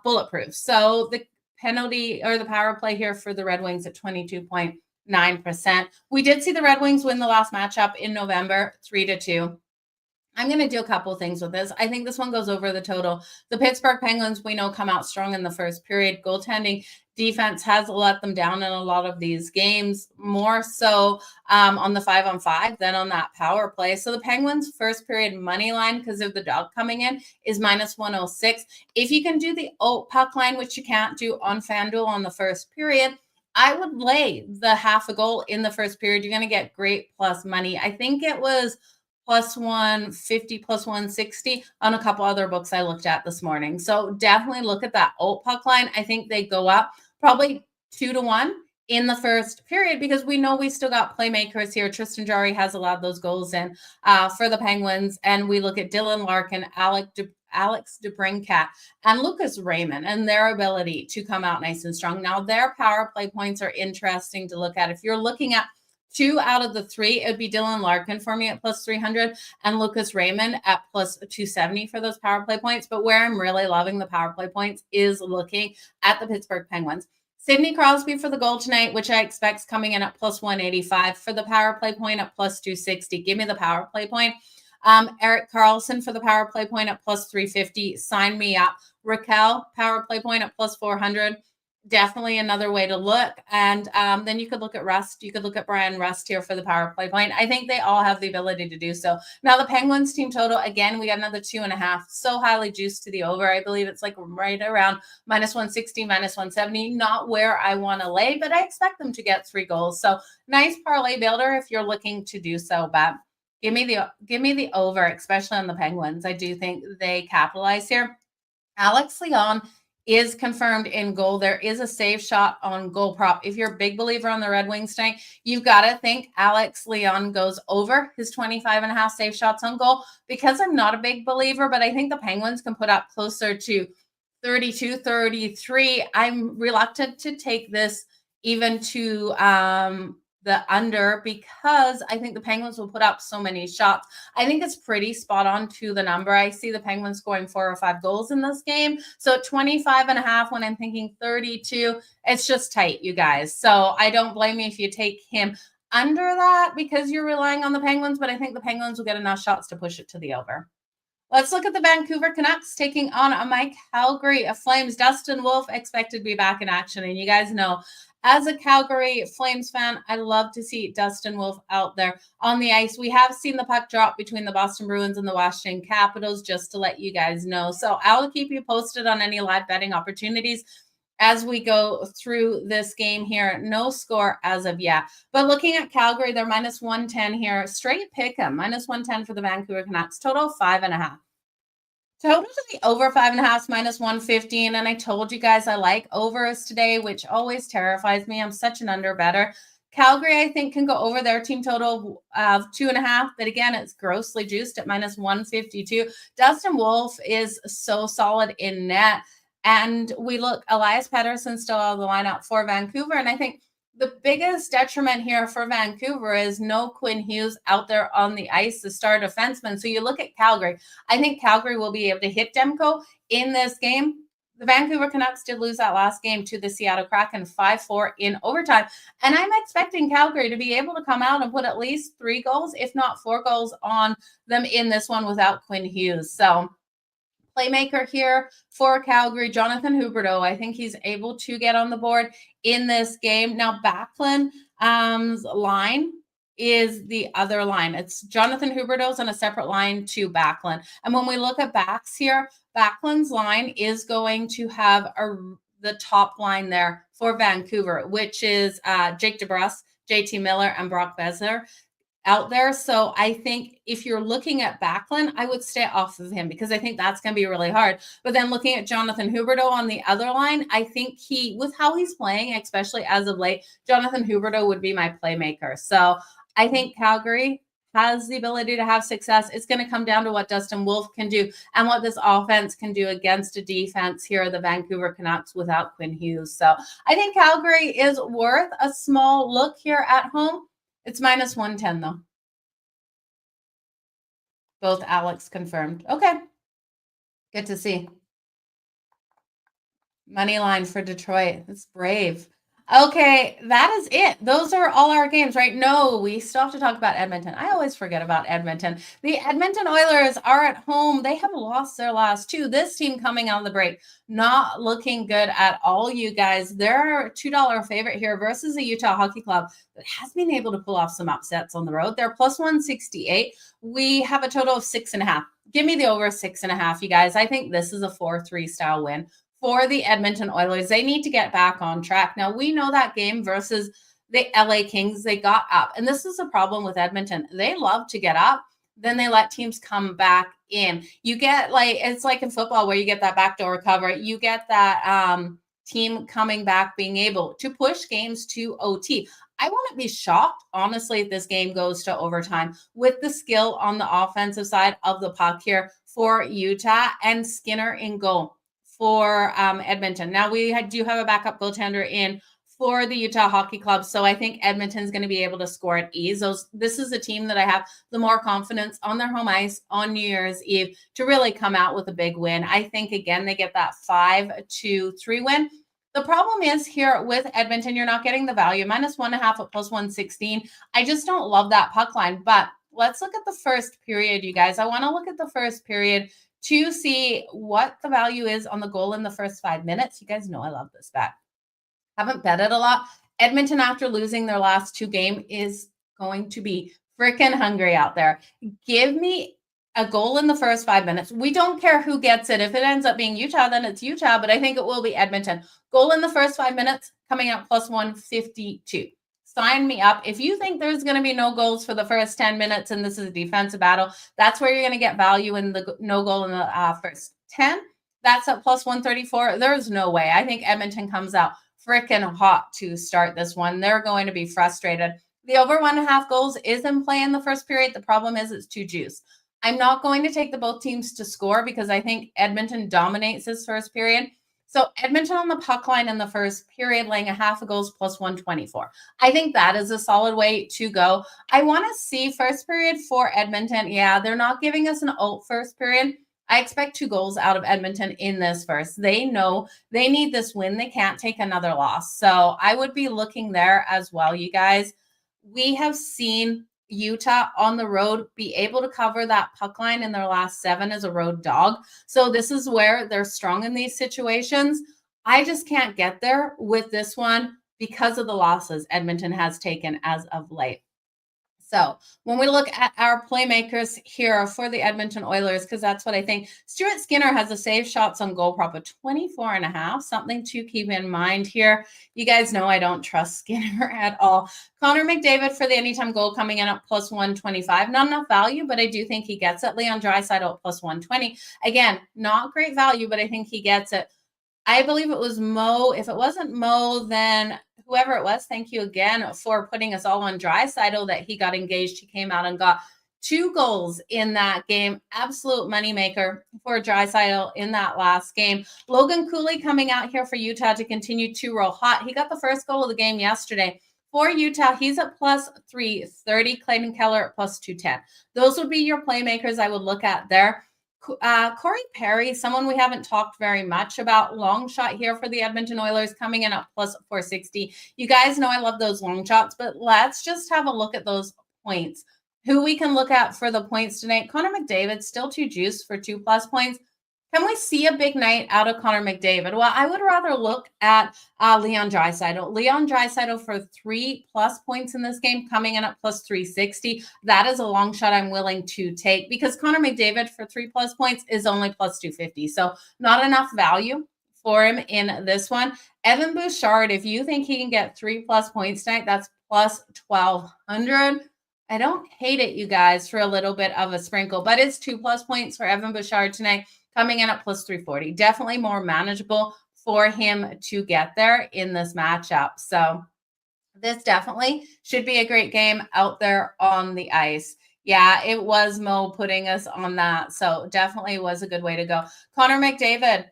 bulletproof. So the penalty or the power play here for the Red Wings at 22.9%. We did see the Red Wings win the last matchup in November, 3-2. I'm going to do a couple of things with this. I think this one goes over the total. The Pittsburgh Penguins, we know, come out strong in the first period. Goaltending defense has let them down in a lot of these games, more so on the 5-on-5 than on that power play. So the Penguins' first period money line, because of the dog coming in, is -106. If you can do the puck line, which you can't do on FanDuel on the first period, I would lay the half a goal in the first period. You're going to get great plus money. I think it was +150, +160 on a couple other books I looked at this morning. So definitely look at that puck line. I think they go up probably 2-1 in the first period because we know we still got playmakers here. Tristan Jarry has allowed those goals in for the Penguins. And we look at Dylan Larkin, Alex DeBrincat, and Lucas Raymond and their ability to come out nice and strong. Now, their power play points are interesting to look at. If you're looking at 2 out of the 3, it would be Dylan Larkin for me at +300 and Lucas Raymond at +270 for those power play points. But where I'm really loving the power play points is looking at the Pittsburgh Penguins. Sidney Crosby for the goal tonight, which I expect is coming in at +185 for the power play point at +260. Give me the power play point. Erik Karlsson for the power play point at +350. Sign me up. Raquel, power play point at +400. Definitely another way to look. And then you could look at Rust. You could look at Brian Rust here for the power play point. I think they all have the ability to do so. Now, the Penguins team total, again, we got another 2.5. So highly juiced to the over. I believe it's like right around -160, -170. Not where I want to lay, but I expect them to get 3 goals. So nice parlay builder if you're looking to do so. But give me the over, especially on the Penguins. I do think they capitalize here. Alex Leon is confirmed in goal. There is a save shot on goal prop. If you're a big believer on the Red Wings tonight, you've got to think Alex Leon goes over his 25.5 save shots on goal, because I'm not a big believer, but I think the Penguins can put up closer to 32, 33. I'm reluctant to take this even to the under, because I think the Penguins will put up so many shots. I think it's pretty spot on to the number. I see the Penguins scoring 4 or 5 goals in this game. So 25.5, when I'm thinking 32, it's just tight, you guys. So I don't blame you if you take him under that because you're relying on the Penguins, but I think the Penguins will get enough shots to push it to the over. Let's look at the Vancouver Canucks taking on my Calgary Flames. Dustin Wolf expected to be back in action. And you guys know, as a Calgary Flames fan, I love to see Dustin Wolf out there on the ice. We have seen the puck drop between the Boston Bruins and the Washington Capitals, just to let you guys know. So I'll keep you posted on any live betting opportunities as we go through this game here. No score as of yet. But looking at Calgary, they're -110 here. Straight pick 'em. -110 for the Vancouver Canucks. Total 5.5. Total to the over 5.5 -115. And I told you guys I like overs today, which always terrifies me. I'm such an under better. Calgary, I think, can go over their team total of 2.5. But again, it's grossly juiced at -152. Dustin Wolf is so solid in net. And we look, Elias Pettersson still out of the lineup for Vancouver. And I think the biggest detriment here for Vancouver is no Quinn Hughes out there on the ice, the star defenseman. So you look at Calgary. I think Calgary will be able to hit Demko in this game. The Vancouver Canucks did lose that last game to the Seattle Kraken 5-4 in overtime. And I'm expecting Calgary to be able to come out and put at least 3 goals, if not 4 goals on them in this one without Quinn Hughes. So playmaker here for Calgary, Jonathan Huberdeau. I think he's able to get on the board in this game. Now, Backlund's line is the other line. It's Jonathan Huberdeau's on a separate line to Backlund. And when we look at backs here, Backlund's line is going to have the top line there for Vancouver, which is Jake DeBrusk, JT Miller, and Brock Besser out there. So I think if you're looking at Backlund, I would stay off of him because I think that's going to be really hard. But then looking at Jonathan Huberdeau on the other line, I think with how he's playing, especially as of late, Jonathan Huberdeau would be my playmaker. So I think Calgary has the ability to have success. It's going to come down to what Dustin Wolf can do and what this offense can do against a defense here, the Vancouver Canucks, without Quinn Hughes. So I think Calgary is worth a small look here at home. It's minus 110, though. Both Alex confirmed. Okay. Good to see. Money line for Detroit. That's brave. Okay, that is it. Those are all our games, right? No, we still have to talk about Edmonton. I always forget about Edmonton. The Edmonton Oilers are at home. They have lost their last two. This team coming out of the break, not looking good at all, you guys. They're a $2 favorite here versus the Utah Hockey Club that has been able to pull off some upsets on the road. They're plus 168. We have a total of 6.5. Give me the over 6.5, you guys. I think this is a 4-3 style win for the Edmonton Oilers. They need to get back on track. Now, we know that game versus the LA Kings, they got up. And this is a problem with Edmonton. They love to get up, then they let teams come back in. You get it's like in football where you get that backdoor cover. You get that team coming back, being able to push games to OT. I wouldn't be shocked, honestly, if this game goes to overtime with the skill on the offensive side of the puck here for Utah and Skinner in goal for Edmonton. Now, we do have a backup goaltender in for the Utah Hockey Club, so I think Edmonton's going to be able to score at ease. This is a team that I have the more confidence on their home ice on New Year's Eve to really come out with a big win. I think, again, they get that 5-3 win. The problem is here with Edmonton, you're not getting the value. Minus 1.5 at plus 116. I just don't love that puck line, but let's look at the first period, you guys. I want to look at the first period to see what the value is on the goal in the first 5 minutes. You guys know I love this bet. Haven't betted a lot. Edmonton, after losing their last two games, is going to be freaking hungry out there. Give me a goal in the first 5 minutes. We don't care who gets it. If it ends up being Utah, then it's Utah, but I think it will be Edmonton. Goal in the first 5 minutes coming out plus 152. Sign me up. If you think there's going to be no goals for the first 10 minutes and this is a defensive battle, that's where you're going to get value in the no goal in the first 10. That's at plus 134. There's no way. I think Edmonton comes out freaking hot to start this one. They're going to be frustrated. The over 1.5 goals is in play in the first period. The problem is it's too juice. I'm not going to take the both teams to score because I think Edmonton dominates this first period. So Edmonton on the puck line in the first period, laying 0.5 goals plus 124. I think that is a solid way to go. I want to see first period for Edmonton. Yeah, they're not giving us an alt first period. I expect 2 goals out of Edmonton in this first. They know they need this win. They can't take another loss. So I would be looking there as well, you guys. We have seen Utah on the road be able to cover that puck line in their last 7 as a road dog. So this is where they're strong in these situations. I just can't get there with this one because of the losses Edmonton has taken as of late. So when we look at our playmakers here for the Edmonton Oilers, because that's what I think, Stuart Skinner has a save shots on goal prop of 24.5, something to keep in mind here. You guys know I don't trust Skinner at all. Connor McDavid for the anytime goal coming in at plus 125. Not enough value, but I do think he gets it. Leon Draisaitl at plus 120. Again, not great value, but I think he gets it. I believe it was Mo. If it wasn't Mo, then whoever it was, thank you again for putting us all on Draisaitl that he got engaged. He came out and got 2 goals in that game. Absolute moneymaker for Draisaitl in that last game. Logan Cooley coming out here for Utah to continue to roll hot. He got the first goal of the game yesterday. For Utah, he's at plus 330. Clayton Keller at plus 210. Those would be your playmakers I would look at there. Corey Perry, someone we haven't talked very much about, long shot here for the Edmonton Oilers coming in at plus 460. You guys know I love those long shots, but let's just have a look at those points. Who we can look at for the points tonight. Connor McDavid, still too juiced for 2+ points. Can we see a big night out of Connor McDavid? Well, I would rather look at Leon Draisaitl. Leon Draisaitl for 3+ points in this game, coming in at plus 360. That is a long shot I'm willing to take because Connor McDavid for 3+ points is only plus 250. So not enough value for him in this one. Evan Bouchard, if you think he can get 3+ points tonight, that's plus 1,200. I don't hate it, you guys, for a little bit of a sprinkle, but it's 2+ points for Evan Bouchard tonight, coming in at plus 340. Definitely more manageable for him to get there in this matchup. So this definitely should be a great game out there on the ice. Yeah, it was Mo putting us on that. So definitely was a good way to go. Connor McDavid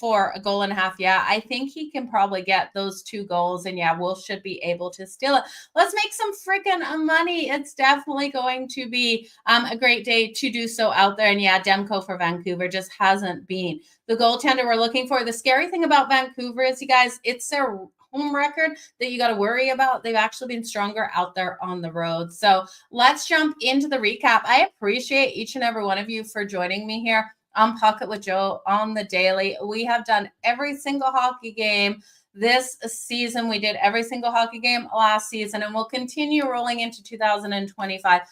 for a goal and a half. Yeah, I think he can probably get those 2 goals. And yeah, Wolf should be able to steal it. Let's make some freaking money. It's definitely going to be a great day to do so out there. And yeah, Demko for Vancouver just hasn't been the goaltender we're looking for. The scary thing about Vancouver is, you guys, it's their home record that you got to worry about. They've actually been stronger out there on the road. So let's jump into the recap. I appreciate each and every one of you for joining me here on Pocket with Jo on the daily. We have done every single hockey game this season. We did every single hockey game last season, and we'll continue rolling into 2025,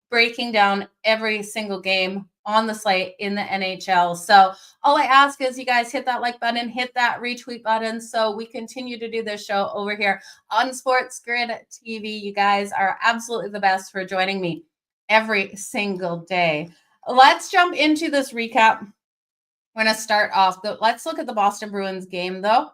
breaking down every single game on the slate in the NHL. So all I ask is you guys hit that like button, hit that retweet button, so we continue to do this show over here on SportsGrid TV. You guys are absolutely the best for joining me every single day. Let's jump into this recap. We're going to start off. Let's look at the Boston Bruins game, though.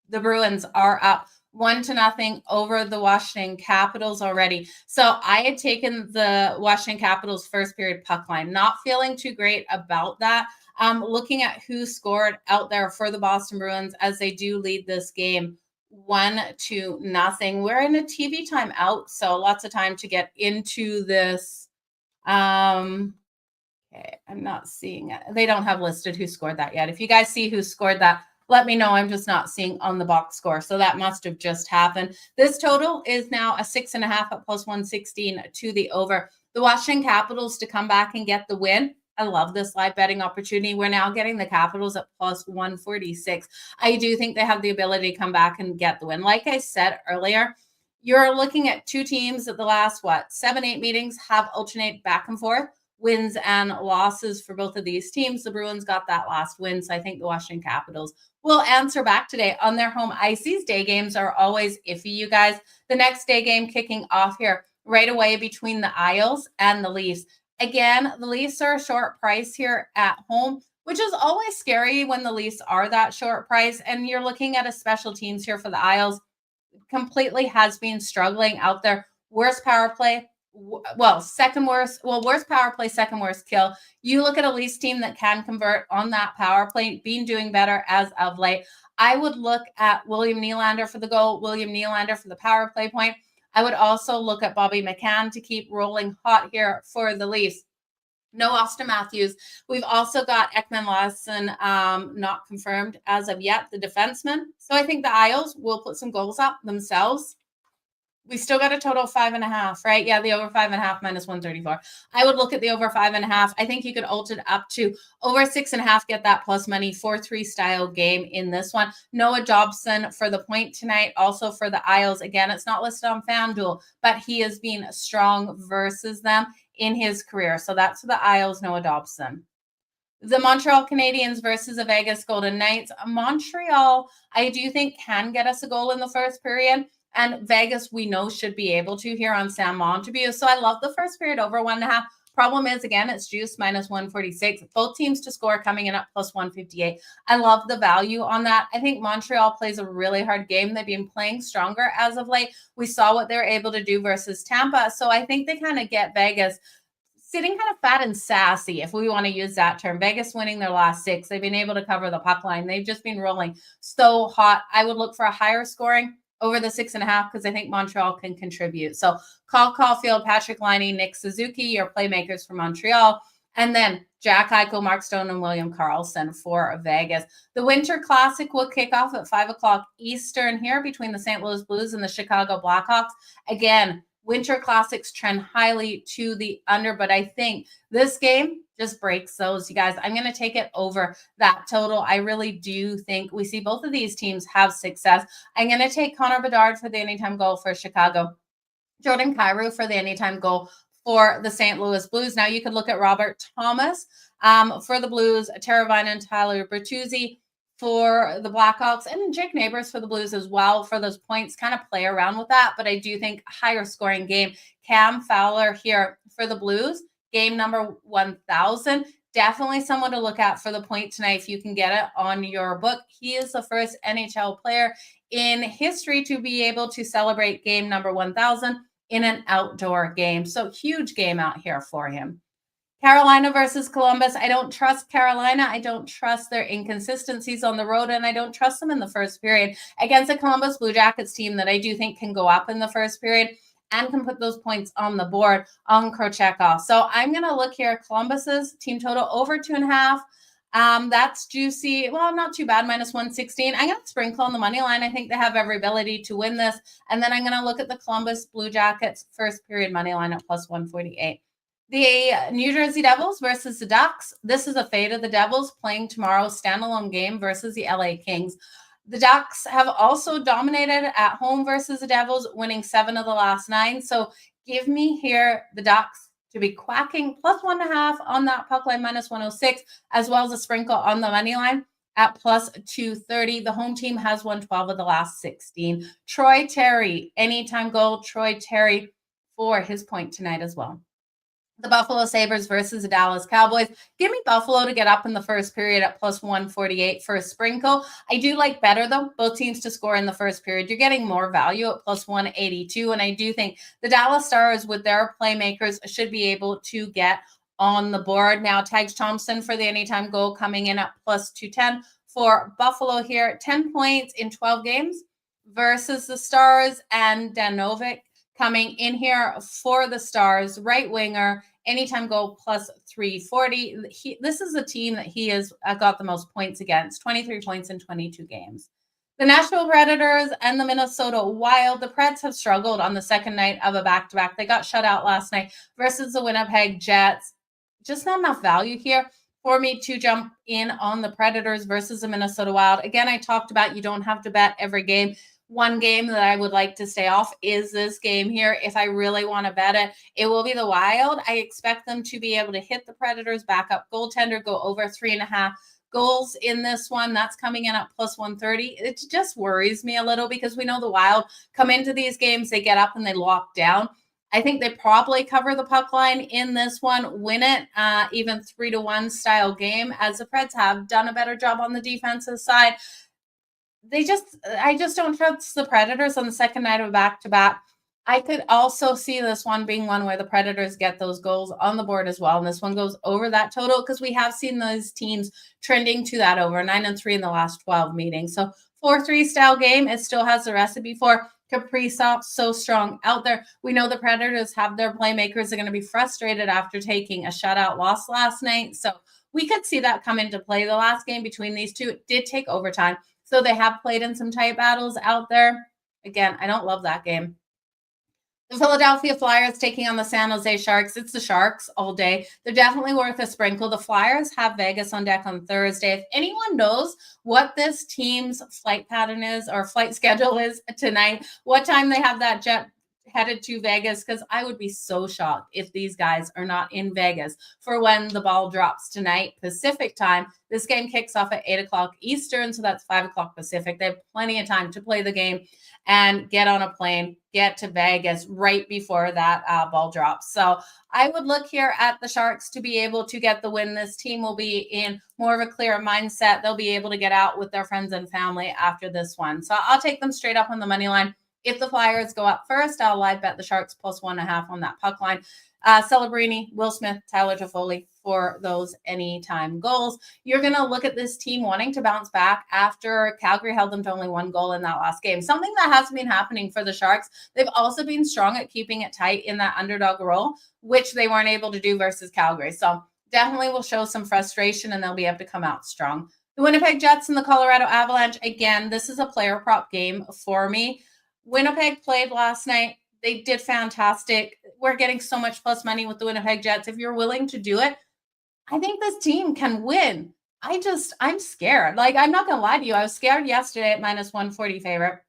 The Bruins are up 1-0 over the Washington Capitals already. So I had taken the Washington Capitals first period puck line. Not feeling too great about that. Looking at who scored out there for the Boston Bruins as they do lead this game 1-0. We're in a TV timeout, so lots of time to get into this. Okay, I'm not seeing it. They don't have listed who scored that yet. If you guys see who scored that, let me know. I'm just not seeing on the box score. So that must have just happened. This total is now a 6.5 at +116 to the over. The Washington Capitals to come back and get the win. I love this live betting opportunity. We're now getting the Capitals at +146. I do think they have the ability to come back and get the win. Like I said earlier, you're looking at 2 teams that the last, 7-8 meetings have alternated back and forth. Wins and losses for both of these teams. The Bruins got that last win, so I think the Washington Capitals will answer back today on their home ice. These day games are always iffy, you guys. The next day game kicking off here right away between the Isles and the Leafs. Again, the Leafs are a short price here at home, which is always scary when the Leafs are that short price. And you're looking at a special teams here for the Isles. Completely has been struggling out there. Worst power play. Second worst. Worst power play, second worst kill. You look at a Leafs team that can convert on that power play, been doing better as of late. I would look at William Nylander for the goal, William Nylander for the power play point. I would also look at Bobby McCann to keep rolling hot here for the Leafs. No Austin Matthews. We've also got Ekman Larsson not confirmed as of yet, the defenseman. So I think the Isles will put some goals up themselves. We still got a total of 5.5, right? Yeah, the over 5.5 -134. I would look at the over 5.5. I think you could alt it up to over 6.5, get that plus money, 4-3 style game in this one. Noah Dobson for the point tonight, also for the Isles. Again, it's not listed on FanDuel, but he has been strong versus them in his career. So that's for the Isles, Noah Dobson. The Montreal Canadiens versus the Vegas Golden Knights. Montreal, I do think, can get us a goal in the first period. And Vegas, we know, should be able to here on Sam Montague. So I love the first period over 1.5. Problem is, again, it's juice -146. Both teams to score coming in at +158. I love the value on that. I think Montreal plays a really hard game. They've been playing stronger as of late. We saw what they're able to do versus Tampa. So I think they kind of get Vegas sitting kind of fat and sassy, if we want to use that term. Vegas winning their last 6. They've been able to cover the puck line. They've just been rolling so hot. I would look for a higher scoring over the 6.5 because I think Montreal can contribute. So Cole Caulfield, Patrick Laine, Nick Suzuki, your playmakers for Montreal. And then Jack Eichel, Mark Stone, and William Karlsson for Vegas. The Winter Classic will kick off at 5 o'clock Eastern here between the St. Louis Blues and the Chicago Blackhawks. Again, Winter Classics trend highly to the under, but I think this game just breaks those, you guys. I'm going to take it over that total. I really do think we see both of these teams have success. I'm going to take Connor Bedard for the anytime goal for Chicago, Jordan Kyrou for the anytime goal for the St. Louis Blues. Now you could look at Robert Thomas for the Blues, Teravainen and Tyler Bertuzzi for the Blackhawks, and Jake Neighbors for the Blues as well for those points. Kind of play around with that, but I do think higher scoring game. Cam Fowler here for the Blues, game number 1,000. Definitely someone to look at for the point tonight if you can get it on your book. He is the first NHL player in history to be able to celebrate game number 1,000 in an outdoor game. So huge game out here for him. Carolina versus Columbus. I don't trust Carolina. I don't trust their inconsistencies on the road, and I don't trust them in the first period against a Columbus Blue Jackets team that I do think can go up in the first period and can put those points on the board on Krochekov. So I'm going to look here. Columbus's team total over 2.5. That's juicy. Well, not too bad. -116. I'm going to sprinkle on the money line. I think they have every ability to win this. And then I'm going to look at the Columbus Blue Jackets first period money line at +148. The New Jersey Devils versus the Ducks. This is a fate of the Devils playing tomorrow's standalone game versus the LA Kings. The Ducks have also dominated at home versus the Devils, winning 7 of the last 9. So give me here the Ducks to be quacking +1.5 on that puck line, -106, as well as a sprinkle on the money line at +230. The home team has won 12 of the last 16. Troy Terry, anytime goal. Troy Terry for his point tonight as well. The Buffalo Sabres versus the Dallas Cowboys. Give me Buffalo to get up in the first period at +148 for a sprinkle. I do like better, though, both teams to score in the first period. You're getting more value at +182, and I do think the Dallas Stars with their playmakers should be able to get on the board. Now, Tage Thompson for the anytime goal coming in at +210 for Buffalo here. 10 points in 12 games versus the Stars, and Danovic coming in here for the Stars, right winger, anytime goal +340. This is a team that he has got the most points against, 23 points in 22 games. The Nashville Predators and the Minnesota Wild. The Preds have struggled on the second night of a back-to-back. They got shut out last night versus the Winnipeg Jets. Just not enough value here for me to jump in on the Predators versus the Minnesota Wild. Again, I talked about you don't have to bet every game. One game that I would like to stay off is this game here. If I really want to bet it, it will be the Wild. I expect them to be able to hit the Predators backup goaltender, go over 3.5 goals in this one. That's coming in at +130. It just worries me a little because we know the Wild come into these games, they get up and they lock down. I think they probably cover the puck line in this one, win it, even 3-1 style game, as the Preds have done a better job on the defensive side. I just don't trust the Predators on the second night of back-to-back. I could also see this one being one where the Predators get those goals on the board as well. And this one goes over that total because we have seen those teams trending to that over 9-3 in the last 12 meetings. So 4-3 style game. It still has the recipe for Kaprizov, so strong out there. We know the Predators have their playmakers. They're going to be frustrated after taking a shutout loss last night. So we could see that come into play. The last game between these two, it did take overtime. So they have played in some tight battles out there. Again, I don't love that game. The Philadelphia Flyers taking on the San Jose Sharks. It's the Sharks all day. They're definitely worth a sprinkle. The Flyers have Vegas on deck on Thursday. If anyone knows what this team's flight pattern is or flight schedule is tonight, what time they have that jet headed to Vegas, because I would be so shocked if these guys are not in Vegas for when the ball drops tonight Pacific time. This game kicks off at 8 o'clock Eastern, so that's 5 o'clock Pacific. They have plenty of time to play the game and get on a plane, get to Vegas right before that ball drops. So I would look here at the Sharks to be able to get the win. This team will be in more of a clear mindset. They'll be able to get out with their friends and family after this one. So I'll take them straight up on the money line. If the Flyers go up first, I'll live bet the Sharks +1.5 on that puck line. Celebrini, Will Smith, Tyler Toffoli for those anytime goals. You're going to look at this team wanting to bounce back after Calgary held them to only 1 goal in that last game. Something that has been happening for the Sharks. They've also been strong at keeping it tight in that underdog role, which they weren't able to do versus Calgary. So definitely will show some frustration and they'll be able to come out strong. The Winnipeg Jets and the Colorado Avalanche. Again, this is a player prop game for me. Winnipeg played last night. They did fantastic. We're getting so much plus money with the Winnipeg Jets. If you're willing to do it, I think this team can win. I'm scared. Like, I'm not going to lie to you. I was scared yesterday at -140 favorite.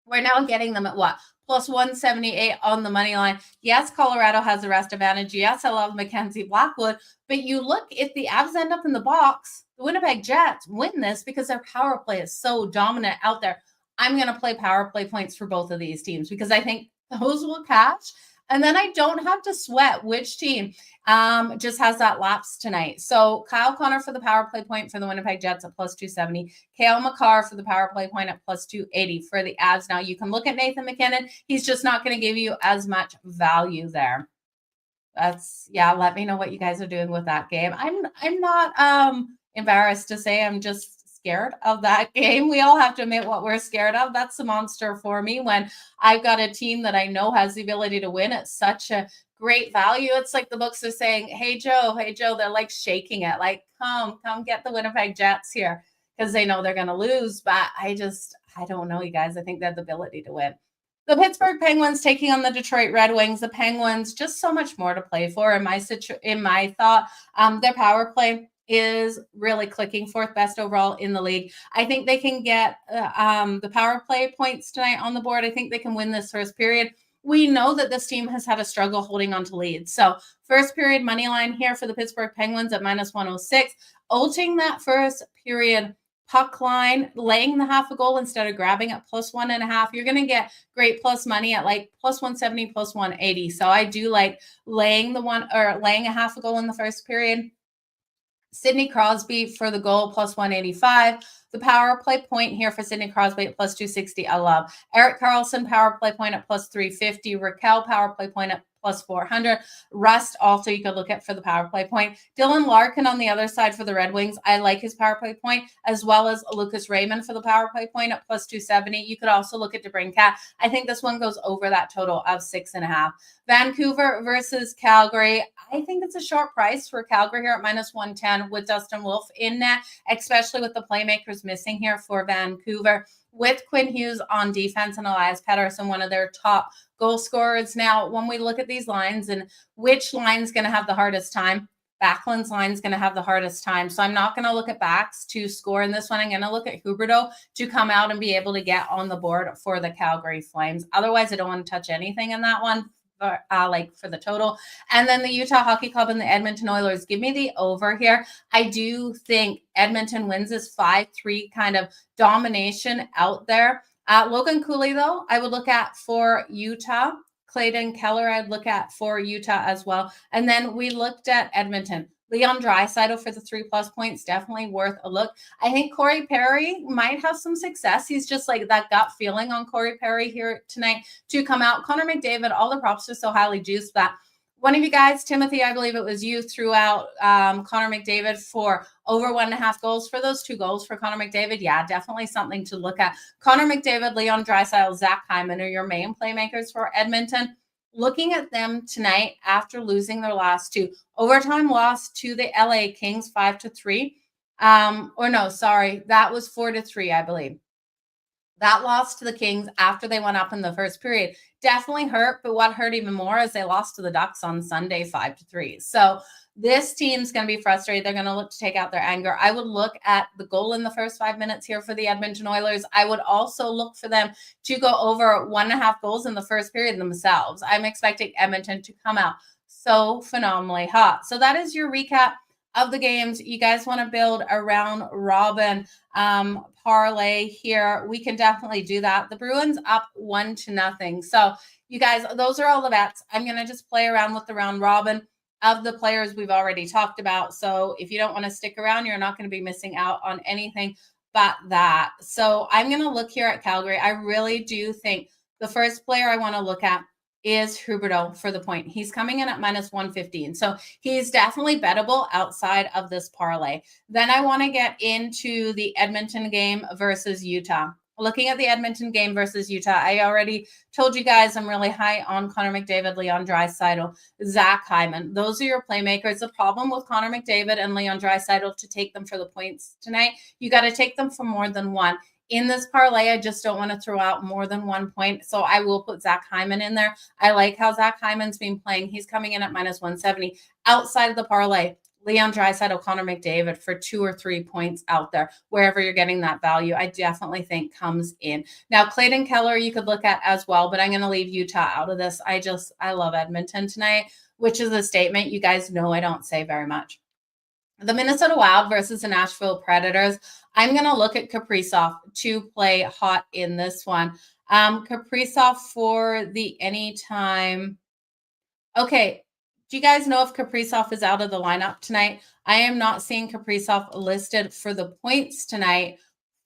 We're now getting them at what? +178 on the money line. Yes, Colorado has the rest advantage. Yes, I love Mackenzie Blackwood. But you look, if the Avs end up in the box, the Winnipeg Jets win this because their power play is so dominant out there. I'm going to play power play points for both of these teams because I think those will catch. And then I don't have to sweat which team just has that lapse tonight. So Kyle Connor for the power play point for the Winnipeg Jets at plus 270. Cale Makar for the power play point at plus 280 for the Avs. Now you can look at Nathan MacKinnon. He's just not going to give you as much value there. Let me know what you guys are doing with that game. I'm not embarrassed to say I'm just scared of that game. We all have to admit what we're scared of. That's the monster for me when I've got a team that I know has the ability to win at such a great value. It's like the books are saying, hey Joe, they're like shaking it. Like, come get the Winnipeg Jets here because they know they're going to lose. But I don't know, you guys. I think they have the ability to win. The Pittsburgh Penguins taking on the Detroit Red Wings. The Penguins, just so much more to play for in my thought. Their power play is really clicking, fourth best overall in the league. I think they can get the power play points tonight on the board. I think they can win this first period. We know that this team has had a struggle holding on to leads. So first period money line here for the Pittsburgh Penguins at minus 106. Ulting that first period puck line, laying the half a goal instead of grabbing at plus 1.5, you're going to get great plus money at like plus 170, plus 180. So I do like laying a half a goal in the first period. Sidney Crosby for the goal, plus 185. The power play point here for Sidney Crosby at plus 260. I love. Erik Karlsson power play point at plus 350. Raquel power play point at plus 400. Rust also you could look at for the power play point. Dylan Larkin on the other side for the Red Wings. I like his power play point, as well as Lucas Raymond for the power play point at plus 270. You could also look at DeBrincat. I think this one goes over that total of 6.5. Vancouver versus Calgary. I think it's a short price for Calgary here at minus 110 with Dustin Wolf in net, especially with the playmakers missing here for Vancouver. With Quinn Hughes on defense and Elias Pettersson, one of their top goal scorers. Now, when we look at these lines and which line's going to have the hardest time, Backlund's line's going to have the hardest time. So I'm not going to look at backs to score in this one. I'm going to look at Huberdeau to come out and be able to get on the board for the Calgary Flames. Otherwise, I don't want to touch anything in that one. For the total. And then the Utah Hockey Club and the Edmonton Oilers. Give me the over here. I do think Edmonton wins this 5-3 kind of domination out there. Logan Cooley, though, I would look at for Utah. Clayton Keller, I'd look at for Utah as well. And then we looked at Edmonton. Leon Draisaitl for the 3+ points, definitely worth a look. I think Corey Perry might have some success. He's just like that gut feeling on Corey Perry here tonight to come out. Connor McDavid, all the props are so highly juiced that one of you guys, Timothy, I believe it was you, threw out Connor McDavid for over 1.5 goals for those 2 goals for Connor McDavid. Yeah, definitely something to look at. Connor McDavid, Leon Draisaitl, Zach Hyman are your main playmakers for Edmonton. Looking at them tonight after losing their last 2. Overtime loss to the LA Kings 5-3. That was 4-3, I believe. That loss to the Kings after they went up in the first period definitely hurt, but what hurt even more is they lost to the Ducks on Sunday 5-3. So this team's going to be frustrated. They're going to look to take out their anger. I would look at the goal in the first 5 minutes here for the Edmonton Oilers. I would also look for them to go over 1.5 goals in the first period themselves. I'm expecting Edmonton to come out so phenomenally hot. So that is your recap of the games. You guys want to build a round robin parlay here, we can definitely do that. The Bruins up 1-0. So you guys, those are all the bets. I'm going to just play around with the round robin of the players we've already talked about. So if you don't want to stick around, you're not going to be missing out on anything but that. So I'm going to look here at Calgary. I really do think the first player I want to look at is Huberdeau for the point. He's coming in at minus 115. So he's definitely bettable outside of this parlay. Then I want to get into the Edmonton game versus Utah. Looking at the Edmonton game versus Utah, I already told you guys I'm really high on Connor McDavid, Leon Draisaitl, Zach Hyman. Those are your playmakers. The problem with Connor McDavid and Leon Draisaitl to take them for the points tonight, you got to take them for more than one. In this parlay, I just don't want to throw out more than 1 point, so I will put Zach Hyman in there. I like how Zach Hyman's been playing. He's coming in at minus 170. Outside of the parlay, Leon Draisaitl, Connor McDavid for 2 or 3 points out there. Wherever you're getting that value, I definitely think comes in. Now, Clayton Keller you could look at as well, but I'm going to leave Utah out of this. I love Edmonton tonight, which is a statement you guys know I don't say very much. The Minnesota Wild versus the Nashville Predators. I'm going to look at Kaprizov to play hot in this one. Kaprizov for the anytime Okay. Do you guys know if Kaprizov is out of the lineup tonight? I am not seeing Kaprizov listed for the points tonight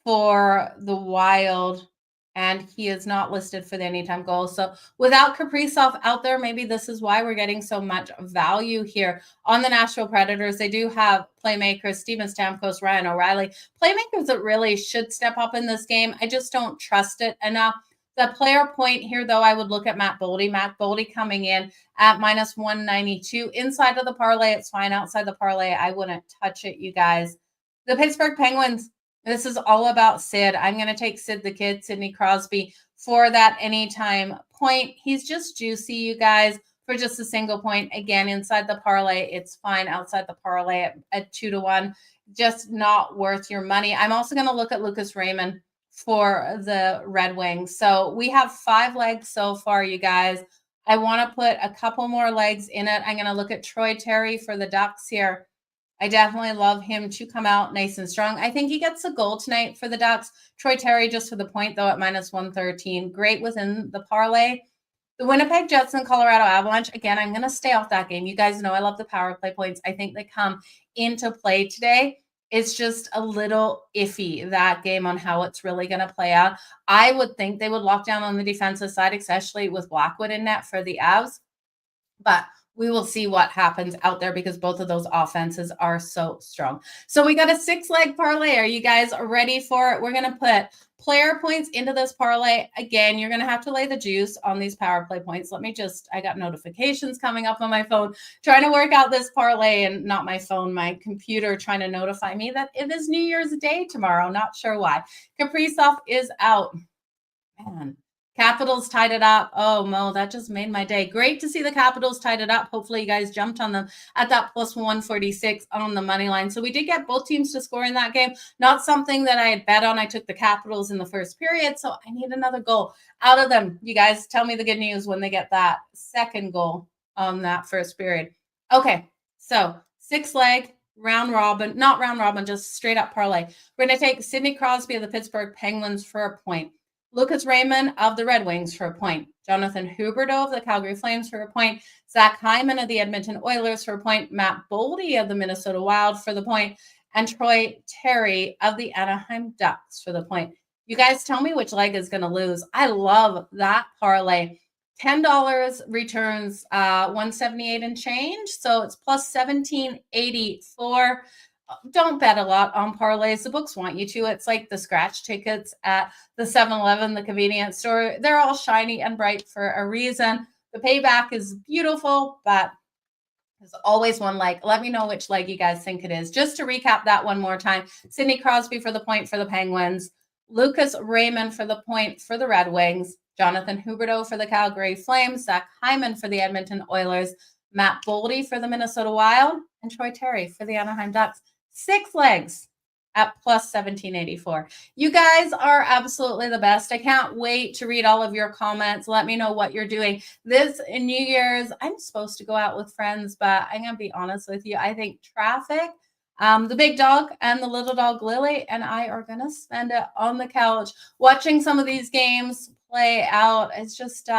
for the Wild, and he is not listed for the anytime goal. So without Kaprizov out there, maybe this is why we're getting so much value here on the Nashville Predators. They do have playmakers, Steven Stamkos, Ryan O'Reilly, playmakers that really should step up in this game. I just don't trust it enough. The player point here, though, I would look at Matt Boldy. Matt Boldy coming in at minus 192. Inside of the parlay, it's fine. Outside the parlay, I wouldn't touch it, you guys. The Pittsburgh Penguins, this is all about Sid. I'm going to take Sid the Kid, Sidney Crosby, for that anytime point. He's just juicy, you guys, for just a single point. Again, inside the parlay, it's fine. Outside the parlay at 2-1, just not worth your money. I'm also going to look at Lucas Raymond for the Red Wings. So we have 5 legs so far, you guys. I want to put a couple more legs in it. I'm going to look at Troy Terry for the Ducks here. I definitely love him to come out nice and strong. I think he gets a goal tonight for the Ducks. Troy Terry just for the point, though, at minus 113. Great within the parlay. The Winnipeg Jets and Colorado Avalanche, again, I'm going to stay off that game. You guys know I love the power play points. I think they come into play today. It's just a little iffy, that game, on how it's really going to play out. I would think they would lock down on the defensive side, especially with Blackwood in net for the Avs. But we will see what happens out there because both of those offenses are so strong. So we got a 6-leg parlay. Are you guys ready for it? We're going to put player points into this parlay. Again, you're going to have to lay the juice on these power play points. I got notifications coming up on my phone, trying to work out this parlay, and not my phone, my computer trying to notify me that it is New Year's Day tomorrow. Not sure why. Kaprizov is out. Man. Capitals tied it up. Oh, Mo, that just made my day. Great to see the Capitals tied it up. Hopefully you guys jumped on them at that plus 146 on the money line. So we did get both teams to score in that game. Not something that I had bet on. I took the Capitals in the first period, so I need another goal out of them. You guys tell me the good news when they get that second goal on that first period. Okay, so 6-leg. Round robin, not round robin, just straight up parlay. We're going to take Sidney Crosby of the Pittsburgh Penguins for a point. Lucas Raymond of the Red Wings for a point. Jonathan Huberdeau of the Calgary Flames for a point. Zach Hyman of the Edmonton Oilers for a point. Matt Boldy of the Minnesota Wild for the point. And Troy Terry of the Anaheim Ducks for the point. You guys tell me which leg is going to lose. I love that parlay. $10 returns 178 and change. So it's plus 1784. Don't bet a lot on parlays. The books want you to. It's like the scratch tickets at the 7-Eleven, the convenience store. They're all shiny and bright for a reason. The payback is beautiful, but there's always one leg. Let me know which leg you guys think it is. Just to recap that one more time. Sidney Crosby for the point for the Penguins. Lucas Raymond for the point for the Red Wings. Jonathan Huberdeau for the Calgary Flames. Zach Hyman for the Edmonton Oilers. Matt Boldy for the Minnesota Wild. And Troy Terry for the Anaheim Ducks. 6 legs at plus 1784. You guys are absolutely the best. I can't wait to read all of your comments. Let me know what you're doing this New Year's. I'm supposed to go out with friends, but I'm going to be honest with you. I think traffic, the big dog and the little dog Lily and I are going to spend it on the couch watching some of these games play out. It's just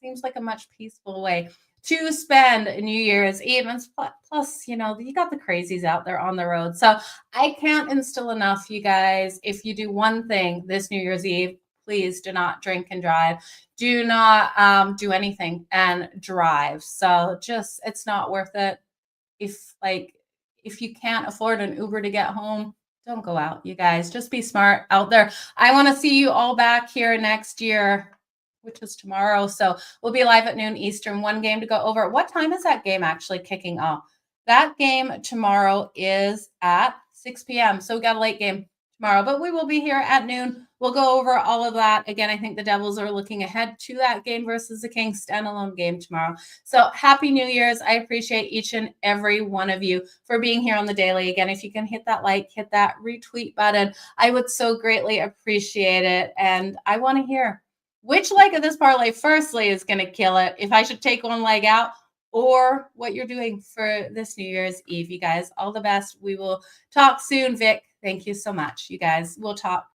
seems like a much peaceful way to spend New Year's Eve. And plus, you got the crazies out there on the road. So I can't instill enough, you guys. If you do one thing this New Year's Eve, please do not drink and drive. Do not do anything and drive. So it's not worth it. If you can't afford an Uber to get home, don't go out, you guys. Just be smart out there. I want to see you all back here next year, which is tomorrow. So we'll be live at noon Eastern. One game to go over. What time is that game actually kicking off? That game tomorrow is at 6 p.m. So we got a late game tomorrow, but we will be here at noon. We'll go over all of that. Again, I think the Devils are looking ahead to that game versus the Kings standalone game tomorrow. So happy New Year's. I appreciate each and every one of you for being here on the daily. Again, if you can hit that like, hit that retweet button, I would so greatly appreciate it. And I want to hear which leg of this parlay, firstly, is going to kill it, if I should take one leg out, or what you're doing for this New Year's Eve. You guys, all the best. We will talk soon. Vic, thank you so much. You guys, we'll talk